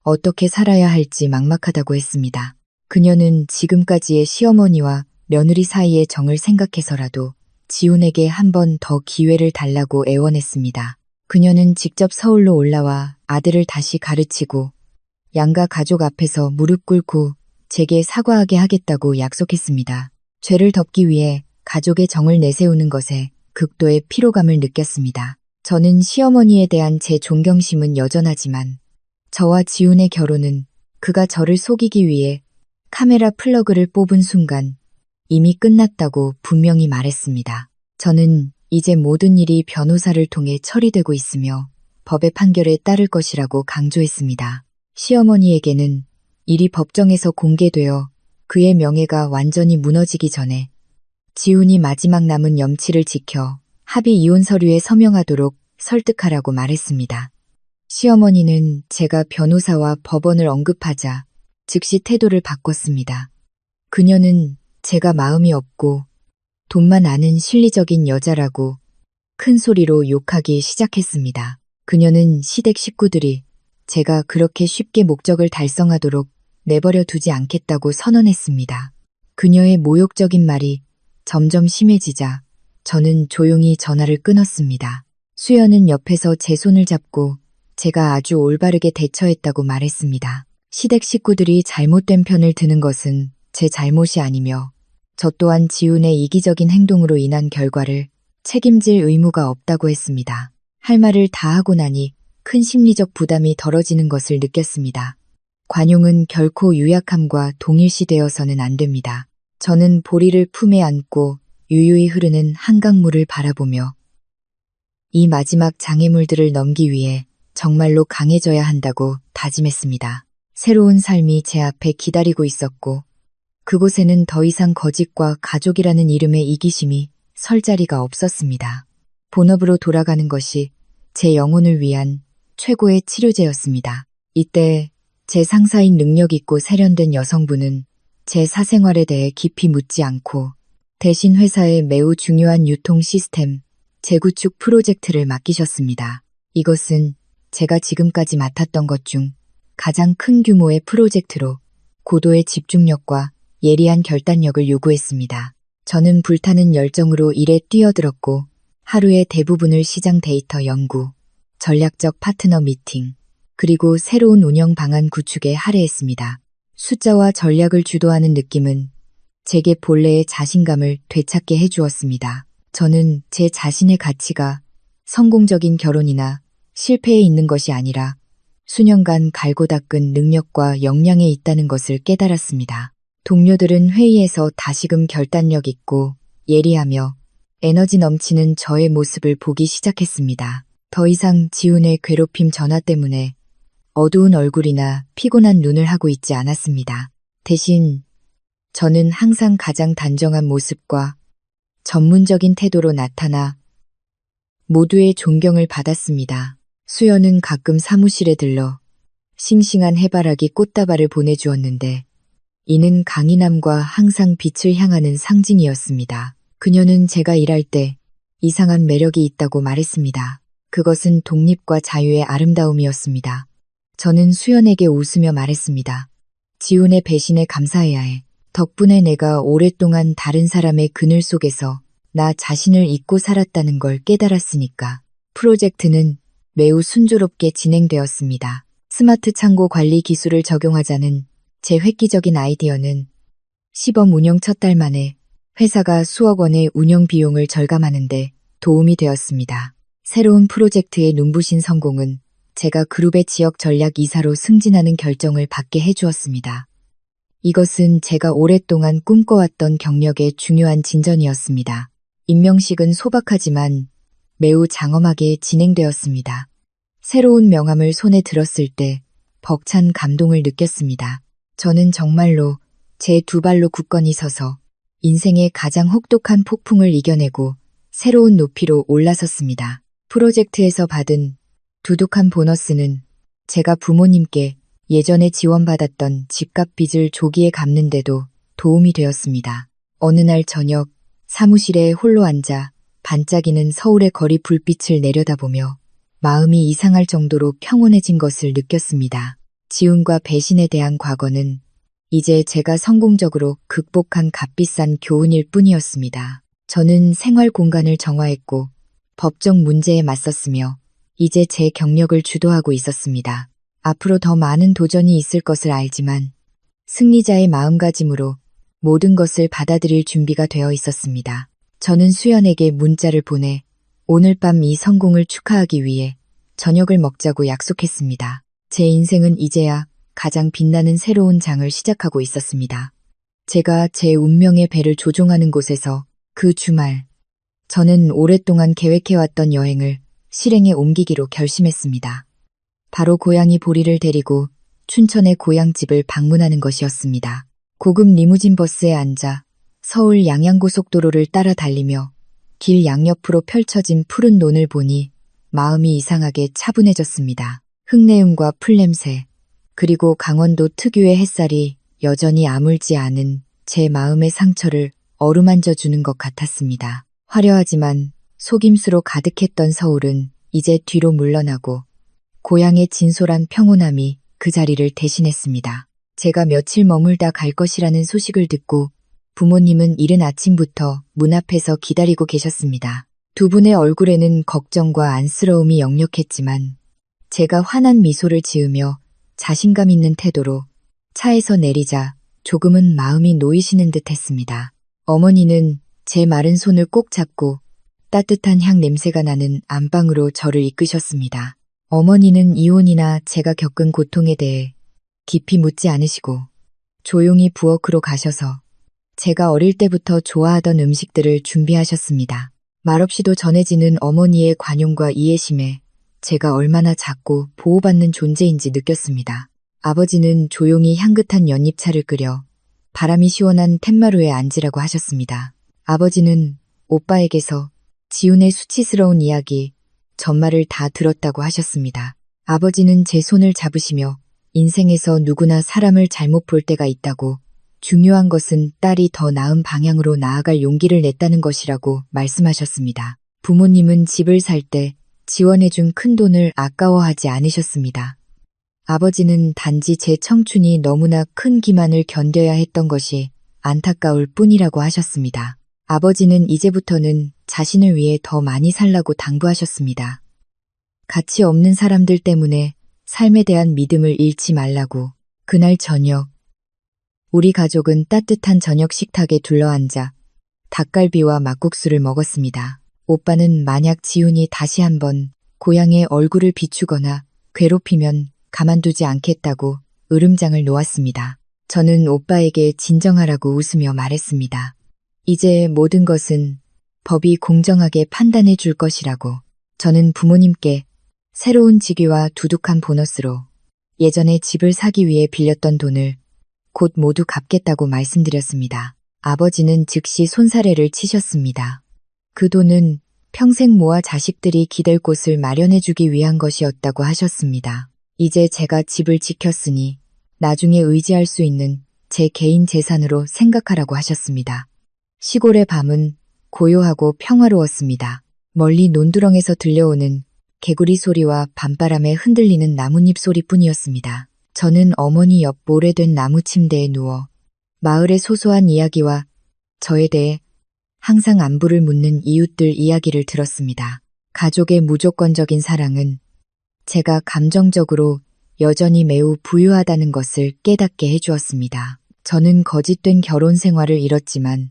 어떻게 살아야 할지 막막하다고 했습니다. 그녀는 지금까지의 시어머니와 며느리 사이의 정을 생각해서라도 지훈에게 한 번 더 기회를 달라고 애원했습니다. 그녀는 직접 서울로 올라와 아들을 다시 가르치고 양가 가족 앞에서 무릎 꿇고 제게 사과하게 하겠다고 약속했습니다. 죄를 덮기 위해 가족의 정을 내세우는 것에 극도의 피로감을 느꼈습니다. 저는 시어머니에 대한 제 존경심은 여전하지만 저와 지훈의 결혼은 그가 저를 속이기 위해 카메라 플러그를 뽑은 순간 이미 끝났다고 분명히 말했습니다. 저는 이제 모든 일이 변호사를 통해 처리되고 있으며 법의 판결에 따를 것이라고 강조했습니다. 시어머니에게는 일이 법정에서 공개되어 그의 명예가 완전히 무너지기 전에 지훈이 마지막 남은 염치를 지켜 합의 이혼 서류에 서명하도록 설득하라고 말했습니다. 시어머니는 제가 변호사와 법원을 언급하자 즉시 태도를 바꿨습니다. 그녀는 제가 마음이 없고 돈만 아는 실리적인 여자라고 큰 소리로 욕하기 시작했습니다. 그녀는 시댁 식구들이 제가 그렇게 쉽게 목적을 달성하도록 내버려 두지 않겠다고 선언했습니다. 그녀의 모욕적인 말이 점점 심해지자 저는 조용히 전화를 끊었습니다. 수연은 옆에서 제 손을 잡고 제가 아주 올바르게 대처했다고 말했습니다. 시댁 식구들이 잘못된 편을 드는 것은 제 잘못이 아니며 저 또한 지훈의 이기적인 행동으로 인한 결과를 책임질 의무가 없다고 했습니다. 할 말을 다 하고 나니 큰 심리적 부담이 덜어지는 것을 느꼈습니다. 관용은 결코 유약함과 동일시되어서는 안 됩니다. 저는 보리를 품에 안고 유유히 흐르는 한강물을 바라보며 이 마지막 장애물들을 넘기 위해 정말로 강해져야 한다고 다짐했습니다. 새로운 삶이 제 앞에 기다리고 있었고 그곳에는 더 이상 거짓과 가족이라는 이름의 이기심이 설 자리가 없었습니다. 본업으로 돌아가는 것이 제 영혼을 위한 최고의 치료제였습니다. 이때 제 상사인 능력 있고 세련된 여성분은 제 사생활에 대해 깊이 묻지 않고 대신 회사의 매우 중요한 유통 시스템 재구축 프로젝트를 맡기셨습니다. 이것은 제가 지금까지 맡았던 것 중 가장 큰 규모의 프로젝트로 고도의 집중력과 예리한 결단력을 요구했습니다. 저는 불타는 열정으로 일에 뛰어들었고 하루의 대부분을 시장 데이터 연구, 전략적 파트너 미팅, 그리고 새로운 운영 방안 구축에 할애했습니다. 숫자와 전략을 주도하는 느낌은 제게 본래의 자신감을 되찾게 해주었습니다. 저는 제 자신의 가치가 성공적인 결혼이나 실패에 있는 것이 아니라 수년간 갈고 닦은 능력과 역량에 있다는 것을 깨달았습니다. 동료들은 회의에서 다시금 결단력 있고 예리하며 에너지 넘치는 저의 모습을 보기 시작했습니다. 더 이상 지훈의 괴롭힘 전화 때문에 어두운 얼굴이나 피곤한 눈을 하고 있지 않았습니다. 대신 저는 항상 가장 단정한 모습과 전문적인 태도로 나타나 모두의 존경을 받았습니다. 수연은 가끔 사무실에 들러 싱싱한 해바라기 꽃다발을 보내주었는데 이는 강인함과 항상 빛을 향하는 상징이었습니다. 그녀는 제가 일할 때 이상한 매력이 있다고 말했습니다. 그것은 독립과 자유의 아름다움이었습니다. 저는 수연에게 웃으며 말했습니다. 지훈의 배신에 감사해야 해. 덕분에 내가 오랫동안 다른 사람의 그늘 속에서 나 자신을 잊고 살았다는 걸 깨달았으니까. 프로젝트는 매우 순조롭게 진행되었습니다. 스마트 창고 관리 기술을 적용하자는 제 획기적인 아이디어는 시범 운영 첫 달 만에 회사가 수억 원의 운영 비용을 절감하는데 도움이 되었습니다. 새로운 프로젝트의 눈부신 성공은 제가 그룹의 지역 전략 이사로 승진하는 결정을 받게 해주었습니다. 이것은 제가 오랫동안 꿈꿔왔던 경력의 중요한 진전이었습니다. 임명식은 소박하지만 매우 장엄하게 진행되었습니다. 새로운 명함을 손에 들었을 때 벅찬 감동을 느꼈습니다. 저는 정말로 제 두 발로 굳건히 서서 인생의 가장 혹독한 폭풍을 이겨내고 새로운 높이로 올라섰습니다. 프로젝트에서 받은 두둑한 보너스는 제가 부모님께 예전에 지원받았던 집값 빚을 조기에 갚는데도 도움이 되었습니다. 어느 날 저녁 사무실에 홀로 앉아 반짝이는 서울의 거리 불빛을 내려다보며 마음이 이상할 정도로 평온해진 것을 느꼈습니다. 지운과 배신에 대한 과거는 이제 제가 성공적으로 극복한 값비싼 교훈일 뿐이었습니다. 저는 생활 공간을 정화했고 법적 문제에 맞섰으며 이제 제 경력을 주도하고 있었습니다. 앞으로 더 많은 도전이 있을 것을 알지만 승리자의 마음가짐으로 모든 것을 받아들일 준비가 되어 있었습니다. 저는 수연에게 문자를 보내 오늘 밤 이 성공을 축하하기 위해 저녁을 먹자고 약속했습니다. 제 인생은 이제야 가장 빛나는 새로운 장을 시작하고 있었습니다. 제가 제 운명의 배를 조종하는 곳에서 그 주말, 저는 오랫동안 계획해왔던 여행을 실행에 옮기기로 결심했습니다. 바로 고양이 보리를 데리고 춘천의 고향집을 방문하는 것이었습니다. 고급 리무진 버스에 앉아 서울 양양고속도로를 따라 달리며 길 양옆으로 펼쳐진 푸른 논을 보니 마음이 이상하게 차분해졌습니다. 흙내음과 풀냄새, 그리고 강원도 특유의 햇살이 여전히 아물지 않은 제 마음의 상처를 어루만져 주는 것 같았습니다. 화려하지만 속임수로 가득했던 서울은 이제 뒤로 물러나고 고향의 진솔한 평온함이 그 자리를 대신했습니다. 제가 며칠 머물다 갈 것이라는 소식을 듣고 부모님은 이른 아침부터 문 앞에서 기다리고 계셨습니다. 두 분의 얼굴에는 걱정과 안쓰러움이 역력했지만 제가 환한 미소를 지으며 자신감 있는 태도로 차에서 내리자 조금은 마음이 놓이시는 듯 했습니다. 어머니는 제 마른 손을 꼭 잡고 따뜻한 향 냄새가 나는 안방으로 저를 이끄셨습니다. 어머니는 이혼이나 제가 겪은 고통에 대해 깊이 묻지 않으시고 조용히 부엌으로 가셔서 제가 어릴 때부터 좋아하던 음식들을 준비하셨습니다. 말없이도 전해지는 어머니의 관용과 이해심에 제가 얼마나 작고 보호받는 존재인지 느꼈습니다. 아버지는 조용히 향긋한 연잎차를 끓여 바람이 시원한 툇마루에 앉으라고 하셨습니다. 아버지는 오빠에게서 지훈의 수치스러운 이야기, 전말을 다 들었다고 하셨습니다. 아버지는 제 손을 잡으시며 인생에서 누구나 사람을 잘못 볼 때가 있다고, 중요한 것은 딸이 더 나은 방향으로 나아갈 용기를 냈다는 것이라고 말씀하셨습니다. 부모님은 집을 살 때 지원해준 큰 돈을 아까워하지 않으셨습니다. 아버지는 단지 제 청춘이 너무나 큰 기만을 견뎌야 했던 것이 안타까울 뿐이라고 하셨습니다. 아버지는 이제부터는 자신을 위해 더 많이 살라고 당부하셨습니다. 가치 없는 사람들 때문에 삶에 대한 믿음을 잃지 말라고. 그날 저녁, 우리 가족은 따뜻한 저녁 식탁에 둘러앉아 닭갈비와 막국수를 먹었습니다. 오빠는 만약 지훈이 다시 한번 고향의 얼굴을 비추거나 괴롭히면 가만두지 않겠다고 으름장을 놓았습니다. 저는 오빠에게 진정하라고 웃으며 말했습니다. 이제 모든 것은 법이 공정하게 판단해 줄 것이라고. 저는 부모님께 새로운 직위와 두둑한 보너스로 예전에 집을 사기 위해 빌렸던 돈을 곧 모두 갚겠다고 말씀드렸습니다. 아버지는 즉시 손사래를 치셨습니다. 그 돈은 평생 모아 자식들이 기댈 곳을 마련해 주기 위한 것이었다고 하셨습니다. 이제 제가 집을 지켰으니 나중에 의지할 수 있는 제 개인 재산으로 생각하라고 하셨습니다. 시골의 밤은 고요하고 평화로웠습니다. 멀리 논두렁에서 들려오는 개구리 소리와 밤바람에 흔들리는 나뭇잎 소리뿐이었습니다. 저는 어머니 옆 오래된 나무 침대에 누워 마을의 소소한 이야기와 저에 대해 항상 안부를 묻는 이웃들 이야기를 들었습니다. 가족의 무조건적인 사랑은 제가 감정적으로 여전히 매우 부유하다는 것을 깨닫게 해주었습니다. 저는 거짓된 결혼 생활을 잃었지만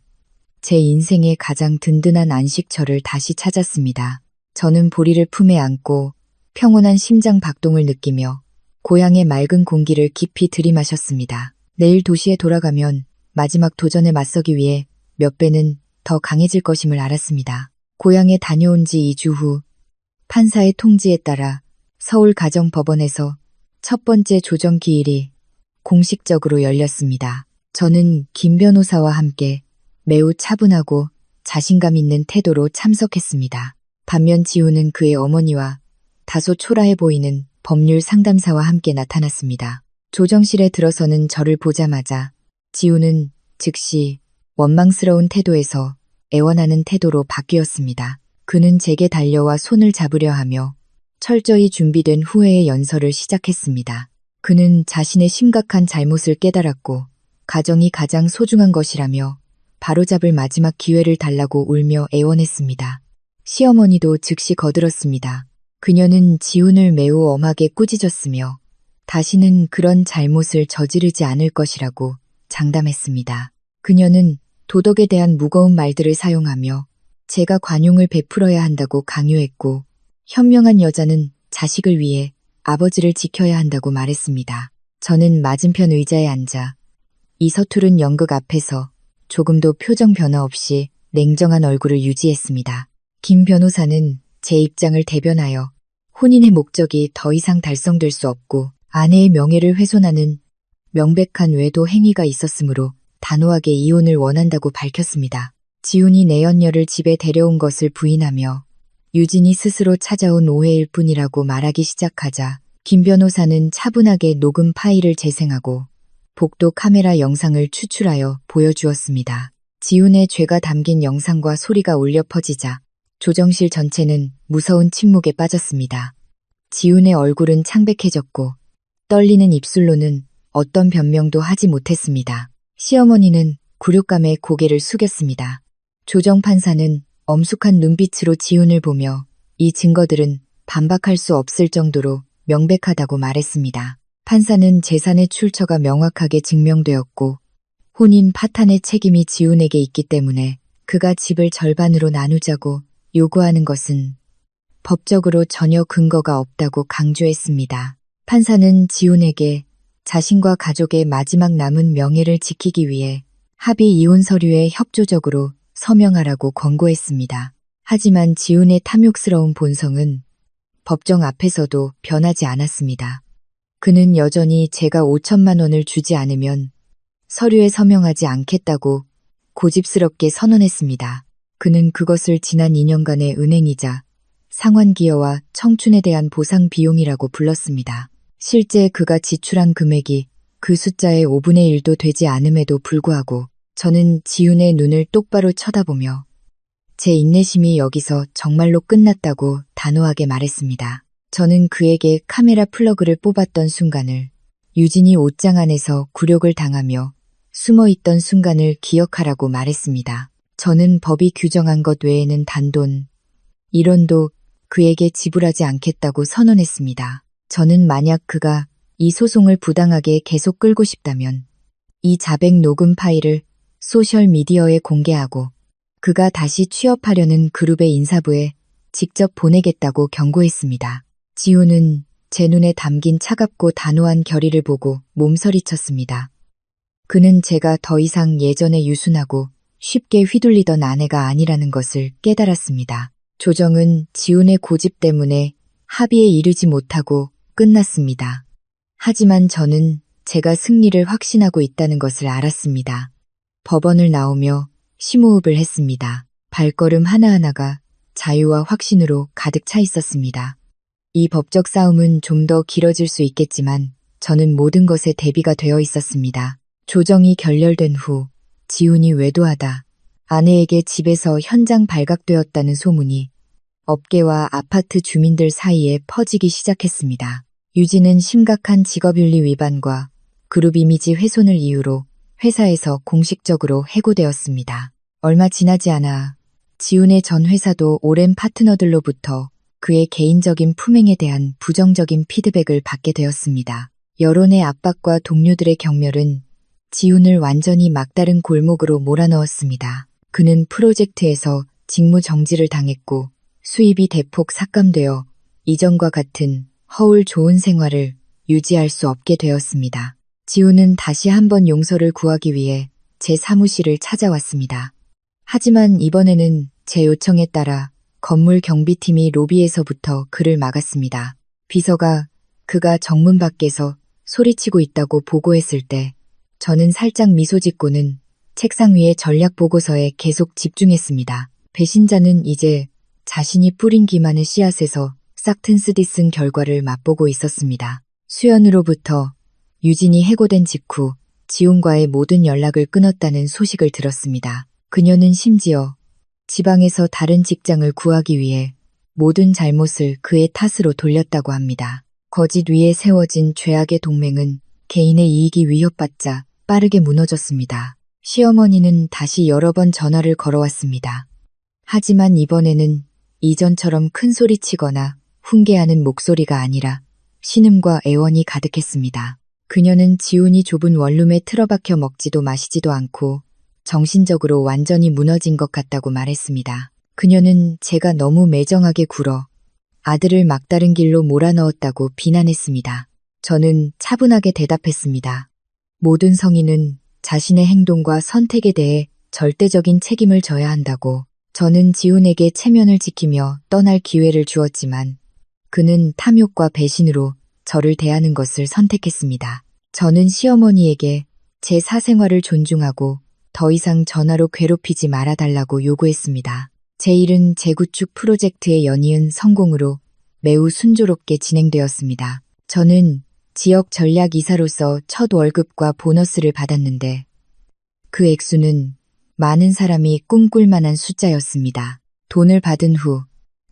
제 인생의 가장 든든한 안식처를 다시 찾았습니다. 저는 보리를 품에 안고 평온한 심장 박동을 느끼며 고향의 맑은 공기를 깊이 들이마셨습니다. 내일 도시에 돌아가면 마지막 도전에 맞서기 위해 몇 배는 더 강해질 것임을 알았습니다. 고향에 다녀온 지 2주 후 판사의 통지에 따라 서울가정법원에서 첫 번째 조정기일이 공식적으로 열렸습니다. 저는 김 변호사와 함께 매우 차분하고 자신감 있는 태도로 참석했습니다. 반면 지우는 그의 어머니와 다소 초라해 보이는 법률 상담사와 함께 나타났습니다. 조정실에 들어서는 저를 보자마자 지우는 즉시 원망스러운 태도에서 애원하는 태도로 바뀌었습니다. 그는 제게 달려와 손을 잡으려 하며 철저히 준비된 후회의 연설을 시작했습니다. 그는 자신의 심각한 잘못을 깨달았고 가정이 가장 소중한 것이라며 바로잡을 마지막 기회를 달라고 울며 애원했습니다. 시어머니도 즉시 거들었습니다. 그녀는 지훈을 매우 엄하게 꾸짖었으며 다시는 그런 잘못을 저지르지 않을 것이라고 장담했습니다. 그녀는 도덕에 대한 무거운 말들을 사용하며 제가 관용을 베풀어야 한다고 강요했고 현명한 여자는 자식을 위해 아버지를 지켜야 한다고 말했습니다. 저는 맞은편 의자에 앉아 이 서투른 연극 앞에서 조금도 표정 변화 없이 냉정한 얼굴을 유지했습니다. 김 변호사는 제 입장을 대변하여 혼인의 목적이 더 이상 달성될 수 없고 아내의 명예를 훼손하는 명백한 외도 행위가 있었으므로 단호하게 이혼을 원한다고 밝혔습니다. 지훈이 내연녀를 집에 데려온 것을 부인하며 유진이 스스로 찾아온 오해일 뿐이라고 말하기 시작하자 김 변호사는 차분하게 녹음 파일을 재생하고 복도 카메라 영상을 추출하여 보여주었습니다. 지훈의 죄가 담긴 영상과 소리가 울려 퍼지자 조정실 전체는 무서운 침묵에 빠졌습니다. 지훈의 얼굴은 창백해졌고 떨리는 입술로는 어떤 변명도 하지 못했습니다. 시어머니는 굴욕감에 고개를 숙였습니다. 조정판사는 엄숙한 눈빛으로 지훈을 보며 이 증거들은 반박할 수 없을 정도로 명백하다고 말했습니다. 판사는 재산의 출처가 명확하게 증명되었고 혼인 파탄의 책임이 지훈에게 있기 때문에 그가 집을 절반으로 나누자고 요구하는 것은 법적으로 전혀 근거가 없다고 강조했습니다. 판사는 지훈에게 자신과 가족의 마지막 남은 명예를 지키기 위해 합의 이혼 서류에 협조적으로 서명하라고 권고했습니다. 하지만 지훈의 탐욕스러운 본성은 법정 앞에서도 변하지 않았습니다. 그는 여전히 제가 5천만 원을 주지 않으면 서류에 서명하지 않겠다고 고집스럽게 선언했습니다. 그는 그것을 지난 2년간의 은행이자 상환기여와 청춘에 대한 보상 비용이라고 불렀습니다. 실제 그가 지출한 금액이 그 숫자의 5분의 1도 되지 않음에도 불구하고 저는 지훈의 눈을 똑바로 쳐다보며 제 인내심이 여기서 정말로 끝났다고 단호하게 말했습니다. 저는 그에게 카메라 플러그를 뽑았던 순간을, 유진이 옷장 안에서 굴욕을 당하며 숨어있던 순간을 기억하라고 말했습니다. 저는 법이 규정한 것 외에는 단돈 1원도 그에게 지불하지 않겠다고 선언했습니다. 저는 만약 그가 이 소송을 부당하게 계속 끌고 싶다면 이 자백 녹음 파일을 소셜미디어에 공개하고 그가 다시 취업하려는 그룹의 인사부에 직접 보내겠다고 경고했습니다. 지훈은 제 눈에 담긴 차갑고 단호한 결의를 보고 몸서리쳤습니다. 그는 제가 더 이상 예전에 유순하고 쉽게 휘둘리던 아내가 아니라는 것을 깨달았습니다. 조정은 지훈의 고집 때문에 합의에 이르지 못하고 끝났습니다. 하지만 저는 제가 승리를 확신하고 있다는 것을 알았습니다. 법원을 나오며 심호흡을 했습니다. 발걸음 하나하나가 자유와 확신으로 가득 차 있었습니다. 이 법적 싸움은 좀 더 길어질 수 있겠지만 저는 모든 것에 대비가 되어 있었습니다. 조정이 결렬된 후 지훈이 외도하다 아내에게 집에서 현장 발각되었다는 소문이 업계와 아파트 주민들 사이에 퍼지기 시작했습니다. 유진은 심각한 직업윤리 위반과 그룹 이미지 훼손을 이유로 회사에서 공식적으로 해고되었습니다. 얼마 지나지 않아 지훈의 전 회사도 오랜 파트너들로부터 그의 개인적인 품행에 대한 부정적인 피드백을 받게 되었습니다. 여론의 압박과 동료들의 경멸은 지훈을 완전히 막다른 골목으로 몰아넣었습니다. 그는 프로젝트에서 직무 정지를 당했고 수입이 대폭 삭감되어 이전과 같은 허울 좋은 생활을 유지할 수 없게 되었습니다. 지우는 다시 한번 용서를 구하기 위해 제 사무실을 찾아왔습니다. 하지만 이번에는 제 요청에 따라 건물 경비팀이 로비에서부터 그를 막았습니다. 비서가 그가 정문 밖에서 소리치고 있다고 보고했을 때 저는 살짝 미소 짓고는 책상 위의 전략 보고서에 계속 집중했습니다. 배신자는 이제 자신이 뿌린 기만의 씨앗에서 싹튼 쓰디쓴 결과를 맛보고 있었습니다. 수연으로부터 유진이 해고된 직후 지훈과의 모든 연락을 끊었다는 소식을 들었습니다. 그녀는 심지어 지방에서 다른 직장을 구하기 위해 모든 잘못을 그의 탓으로 돌렸다고 합니다. 거짓 위에 세워진 죄악의 동맹은 개인의 이익이 위협받자 빠르게 무너졌습니다. 시어머니는 다시 여러 번 전화를 걸어왔습니다. 하지만 이번에는 이전처럼 큰 소리치거나 훈계하는 목소리가 아니라 신음과 애원이 가득했습니다. 그녀는 지훈이 좁은 원룸에 틀어박혀 먹지도 마시지도 않고 정신적으로 완전히 무너진 것 같다고 말했습니다. 그녀는 제가 너무 매정하게 굴어 아들을 막다른 길로 몰아넣었다고 비난했습니다. 저는 차분하게 대답했습니다. 모든 성인은 자신의 행동과 선택에 대해 절대적인 책임을 져야 한다고. 저는 지훈에게 체면을 지키며 떠날 기회를 주었지만 그는 탐욕과 배신으로 저를 대하는 것을 선택했습니다. 저는 시어머니에게 제 사생활을 존중하고 더 이상 전화로 괴롭히지 말아달라고 요구했습니다. 제1은 재구축 프로젝트의 연이은 성공으로 매우 순조롭게 진행되었습니다. 저는 지역 전략 이사로서 첫 월급과 보너스를 받았는데 그 액수는 많은 사람이 꿈꿀 만한 숫자였습니다. 돈을 받은 후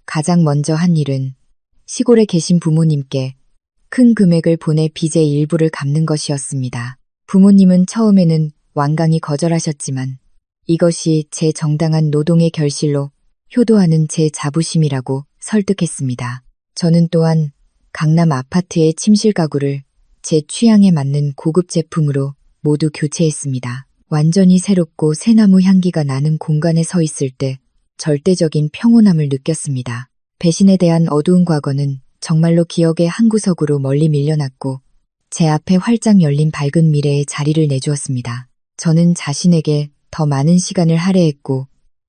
가장 먼저 한 일은 시골에 계신 부모님께 큰 금액을 보내 빚의 일부를 갚는 것이었습니다. 부모님은 처음에는 완강히 거절하셨지만 이것이 제 정당한 노동의 결실로 효도하는 제 자부심이라고 설득했습니다. 저는 또한 강남 아파트의 침실 가구를 제 취향에 맞는 고급 제품으로 모두 교체했습니다. 완전히 새롭고 새나무 향기가 나는 공간에 서 있을 때 절대적인 평온함을 느꼈습니다. 배신에 대한 어두운 과거는 정말로 기억의 한 구석으로 멀리 밀려났고 제 앞에 활짝 열린 밝은 미래에 자리를 내주었습니다. 저는 자신에게 더 많은 시간을 할애했고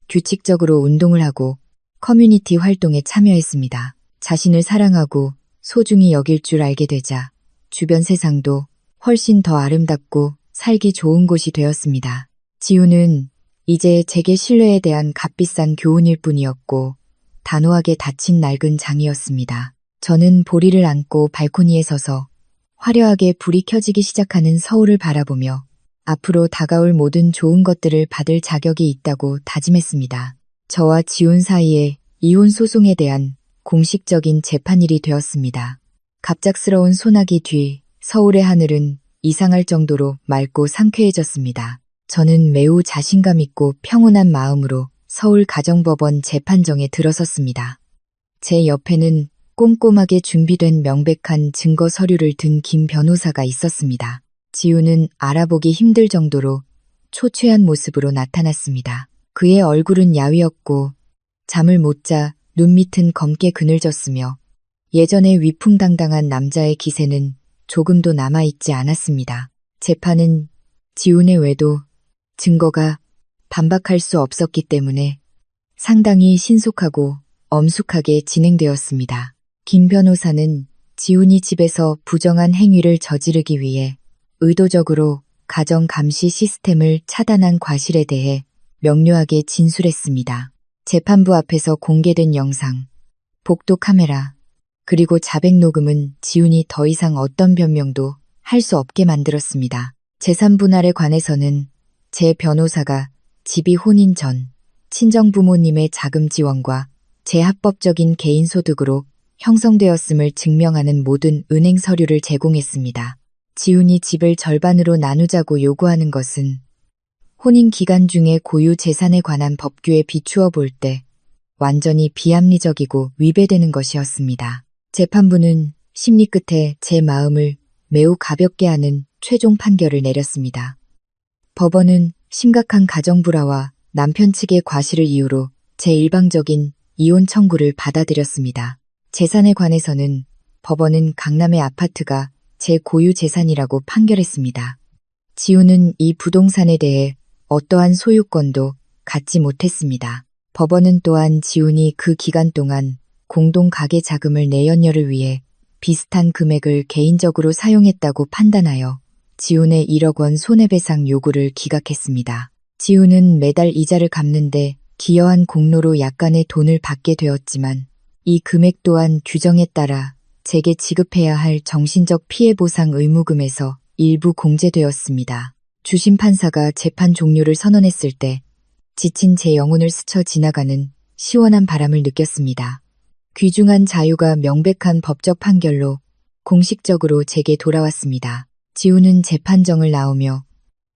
규칙적으로 운동을 하고 커뮤니티 활동에 참여했습니다. 자신을 사랑하고 소중히 여길 줄 알게 되자 주변 세상도 훨씬 더 아름답고 살기 좋은 곳이 되었습니다. 지우는 이제 제게 신뢰에 대한 값비싼 교훈일 뿐이었고 단호하게 닫힌 낡은 장이었습니다. 저는 보리를 안고 발코니에 서서 화려하게 불이 켜지기 시작하는 서울을 바라보며 앞으로 다가올 모든 좋은 것들을 받을 자격이 있다고 다짐했습니다. 저와 지훈 사이의 이혼 소송에 대한 공식적인 재판일이 되었습니다. 갑작스러운 소나기 뒤 서울의 하늘은 이상할 정도로 맑고 상쾌해졌습니다. 저는 매우 자신감 있고 평온한 마음으로 서울 가정법원 재판정에 들어섰습니다. 제 옆에는 꼼꼼하게 준비된 명백한 증거 서류를 든 김 변호사가 있었습니다. 지우는 알아보기 힘들 정도로 초췌한 모습으로 나타났습니다. 그의 얼굴은 야위었고 잠을 못 자 눈 밑은 검게 그늘졌으며 예전의 위풍당당한 남자의 기세는 조금도 남아있지 않았습니다. 재판은 지훈의 외도 증거가 반박할 수 없었기 때문에 상당히 신속하고 엄숙하게 진행되었습니다. 김 변호사는 지훈이 집에서 부정한 행위를 저지르기 위해 의도적으로 가정 감시 시스템을 차단한 과실에 대해 명료하게 진술했습니다. 재판부 앞에서 공개된 영상, 복도 카메라, 그리고 자백 녹음은 지훈이 더 이상 어떤 변명도 할 수 없게 만들었습니다. 재산 분할에 관해서는 제 변호사가 집이 혼인 전 친정 부모님의 자금 지원과 제 합법적인 개인 소득으로 형성되었음을 증명하는 모든 은행 서류를 제공했습니다. 지훈이 집을 절반으로 나누자고 요구하는 것은 혼인 기간 중에 고유 재산에 관한 법규에 비추어 볼 때 완전히 비합리적이고 위배되는 것이었습니다. 재판부는 심리 끝에 제 마음을 매우 가볍게 하는 최종 판결을 내렸습니다. 법원은 심각한 가정 불화와 남편 측의 과실을 이유로 제 일방적인 이혼 청구를 받아들였습니다. 재산에 관해서는 법원은 강남의 아파트가 제 고유 재산이라고 판결했습니다. 지우는 이 부동산에 대해 어떠한 소유권도 갖지 못했습니다. 법원은 또한 지훈이 그 기간 동안 공동 가계 자금을 내연녀를 위해 비슷한 금액을 개인적으로 사용했다고 판단하여 지훈의 1억 원 손해배상 요구를 기각했습니다. 지훈은 매달 이자를 갚는데 기여한 공로로 약간의 돈을 받게 되었지만 이 금액 또한 규정에 따라 제게 지급해야 할 정신적 피해 보상 의무금에서 일부 공제되었습니다. 주심 판사가 재판 종료를 선언했을 때 지친 제 영혼을 스쳐 지나가는 시원한 바람을 느꼈습니다. 귀중한 자유가 명백한 법적 판결로 공식적으로 제게 돌아왔습니다. 지우는 재판정을 나오며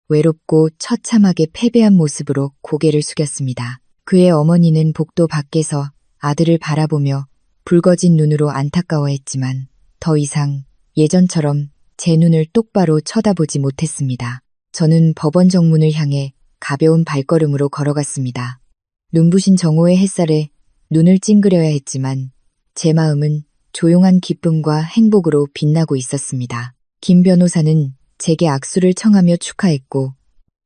외롭고 처참하게 패배한 모습으로 고개를 숙였습니다. 그의 어머니는 복도 밖에서 아들을 바라보며 붉어진 눈으로 안타까워했지만 더 이상 예전처럼 제 눈을 똑바로 쳐다보지 못했습니다. 저는 법원 정문을 향해 가벼운 발걸음으로 걸어갔습니다. 눈부신 정오의 햇살에 눈을 찡그려야 했지만 제 마음은 조용한 기쁨과 행복으로 빛나고 있었습니다. 김 변호사는 제게 악수를 청하며 축하했고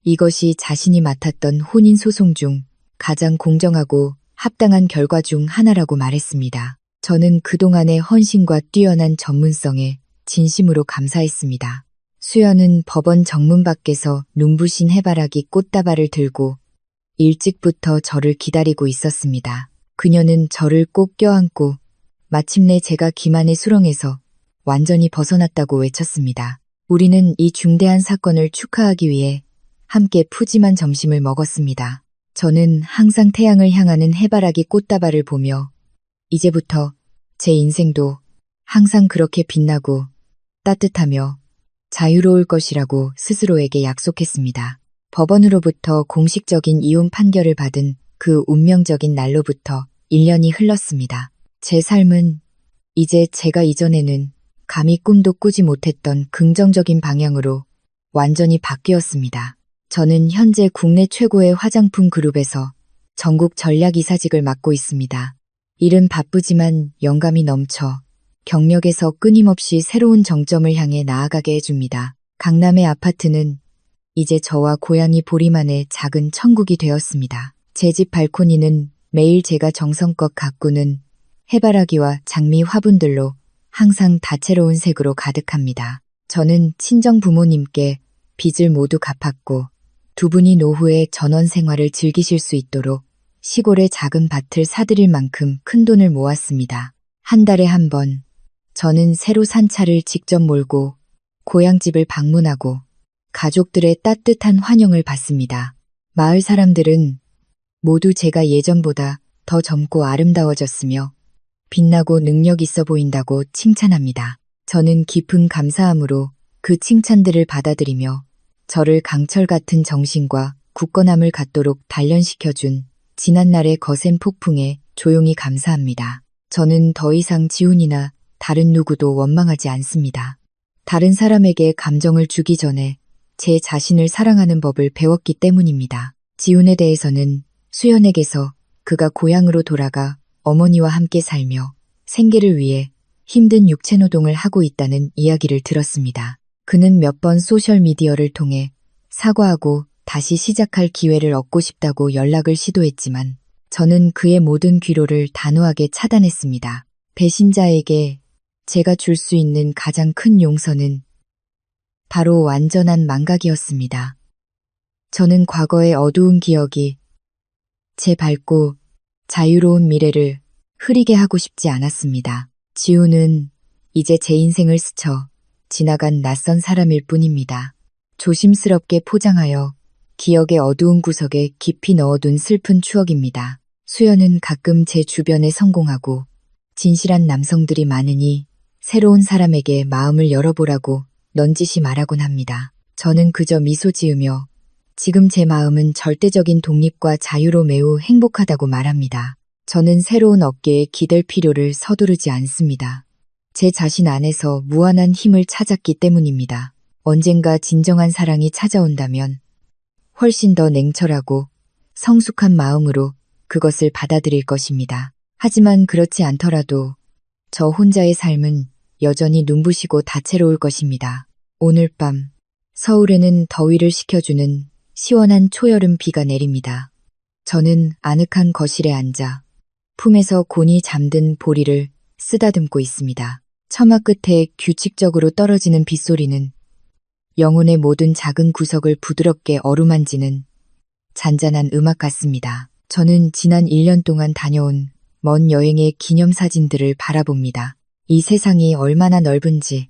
이것이 자신이 맡았던 혼인소송 중 가장 공정하고 합당한 결과 중 하나라고 말했습니다. 저는 그동안의 헌신과 뛰어난 전문성에 진심으로 감사했습니다. 수연은 법원 정문 밖에서 눈부신 해바라기 꽃다발을 들고 일찍부터 저를 기다리고 있었습니다. 그녀는 저를 꼭 껴안고 마침내 제가 기만의 수렁에서 완전히 벗어났다고 외쳤습니다. 우리는 이 중대한 사건을 축하하기 위해 함께 푸짐한 점심을 먹었습니다. 저는 항상 태양을 향하는 해바라기 꽃다발을 보며 이제부터 제 인생도 항상 그렇게 빛나고 따뜻하며 자유로울 것이라고 스스로에게 약속했습니다. 법원으로부터 공식적인 이혼 판결을 받은 그 운명적인 날로부터 1년이 흘렀습니다. 제 삶은 이제 제가 이전에는 감히 꿈도 꾸지 못했던 긍정적인 방향으로 완전히 바뀌었습니다. 저는 현재 국내 최고의 화장품 그룹에서 전국 전략이사직을 맡고 있습니다. 일은 바쁘지만 영감이 넘쳐 경력에서 끊임없이 새로운 정점을 향해 나아가게 해줍니다. 강남의 아파트는 이제 저와 고양이 보리만의 작은 천국이 되었습니다. 제 집 발코니는 매일 제가 정성껏 가꾸는 해바라기와 장미 화분들로 항상 다채로운 색으로 가득합니다. 저는 친정 부모님께 빚을 모두 갚았고 두 분이 노후에 전원 생활을 즐기실 수 있도록 시골에 작은 밭을 사들일 만큼 큰 돈을 모았습니다. 한 달에 한 번 저는 새로 산 차를 직접 몰고 고향집을 방문하고 가족들의 따뜻한 환영을 받습니다. 마을 사람들은 모두 제가 예전보다 더 젊고 아름다워졌으며 빛나고 능력 있어 보인다고 칭찬합니다. 저는 깊은 감사함으로 그 칭찬들을 받아들이며 저를 강철 같은 정신과 굳건함을 갖도록 단련시켜준 지난날의 거센 폭풍에 조용히 감사합니다. 저는 더 이상 지훈이나 다른 누구도 원망하지 않습니다. 다른 사람에게 감정을 주기 전에 제 자신을 사랑하는 법을 배웠기 때문입니다. 지훈에 대해서는 수연에게서 그가 고향으로 돌아가 어머니와 함께 살며 생계를 위해 힘든 육체노동을 하고 있다는 이야기를 들었습니다. 그는 몇 번 소셜미디어를 통해 사과하고 다시 시작할 기회를 얻고 싶다고 연락을 시도했지만 저는 그의 모든 귀로를 단호하게 차단했습니다. 배신자에게 제가 줄 수 있는 가장 큰 용서는 바로 완전한 망각이었습니다. 저는 과거의 어두운 기억이 제 밝고 자유로운 미래를 흐리게 하고 싶지 않았습니다. 지우는 이제 제 인생을 스쳐 지나간 낯선 사람일 뿐입니다. 조심스럽게 포장하여 기억의 어두운 구석에 깊이 넣어둔 슬픈 추억입니다. 수연은 가끔 제 주변에 성공하고 진실한 남성들이 많으니 새로운 사람에게 마음을 열어보라고 넌지시 말하곤 합니다. 저는 그저 미소 지으며 지금 제 마음은 절대적인 독립과 자유로 매우 행복하다고 말합니다. 저는 새로운 어깨에 기댈 필요를 서두르지 않습니다. 제 자신 안에서 무한한 힘을 찾았기 때문입니다. 언젠가 진정한 사랑이 찾아온다면 훨씬 더 냉철하고 성숙한 마음으로 그것을 받아들일 것입니다. 하지만 그렇지 않더라도 저 혼자의 삶은 여전히 눈부시고 다채로울 것입니다. 오늘 밤 서울에는 더위를 식혀주는 시원한 초여름 비가 내립니다. 저는 아늑한 거실에 앉아 품에서 곤히 잠든 보리를 쓰다듬고 있습니다. 처마 끝에 규칙적으로 떨어지는 빗소리는 영혼의 모든 작은 구석을 부드럽게 어루만지는 잔잔한 음악 같습니다. 저는 지난 1년 동안 다녀온 먼 여행의 기념사진들을 바라봅니다. 이 세상이 얼마나 넓은지,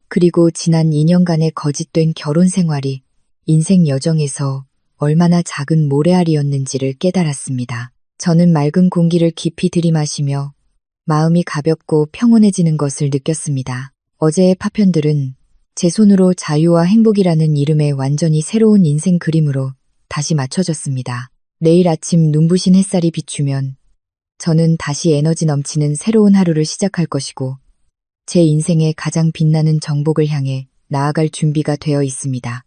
그리고 지난 2년간의 거짓된 결혼 생활이 인생 여정에서 얼마나 작은 모래알이었는지를 깨달았습니다. 저는 맑은 공기를 깊이 들이마시며 마음이 가볍고 평온해지는 것을 느꼈습니다. 어제의 파편들은 제 손으로 자유와 행복이라는 이름의 완전히 새로운 인생 그림으로 다시 맞춰졌습니다. 내일 아침 눈부신 햇살이 비추면 저는 다시 에너지 넘치는 새로운 하루를 시작할 것이고 제 인생의 가장 빛나는 정복을 향해 나아갈 준비가 되어 있습니다.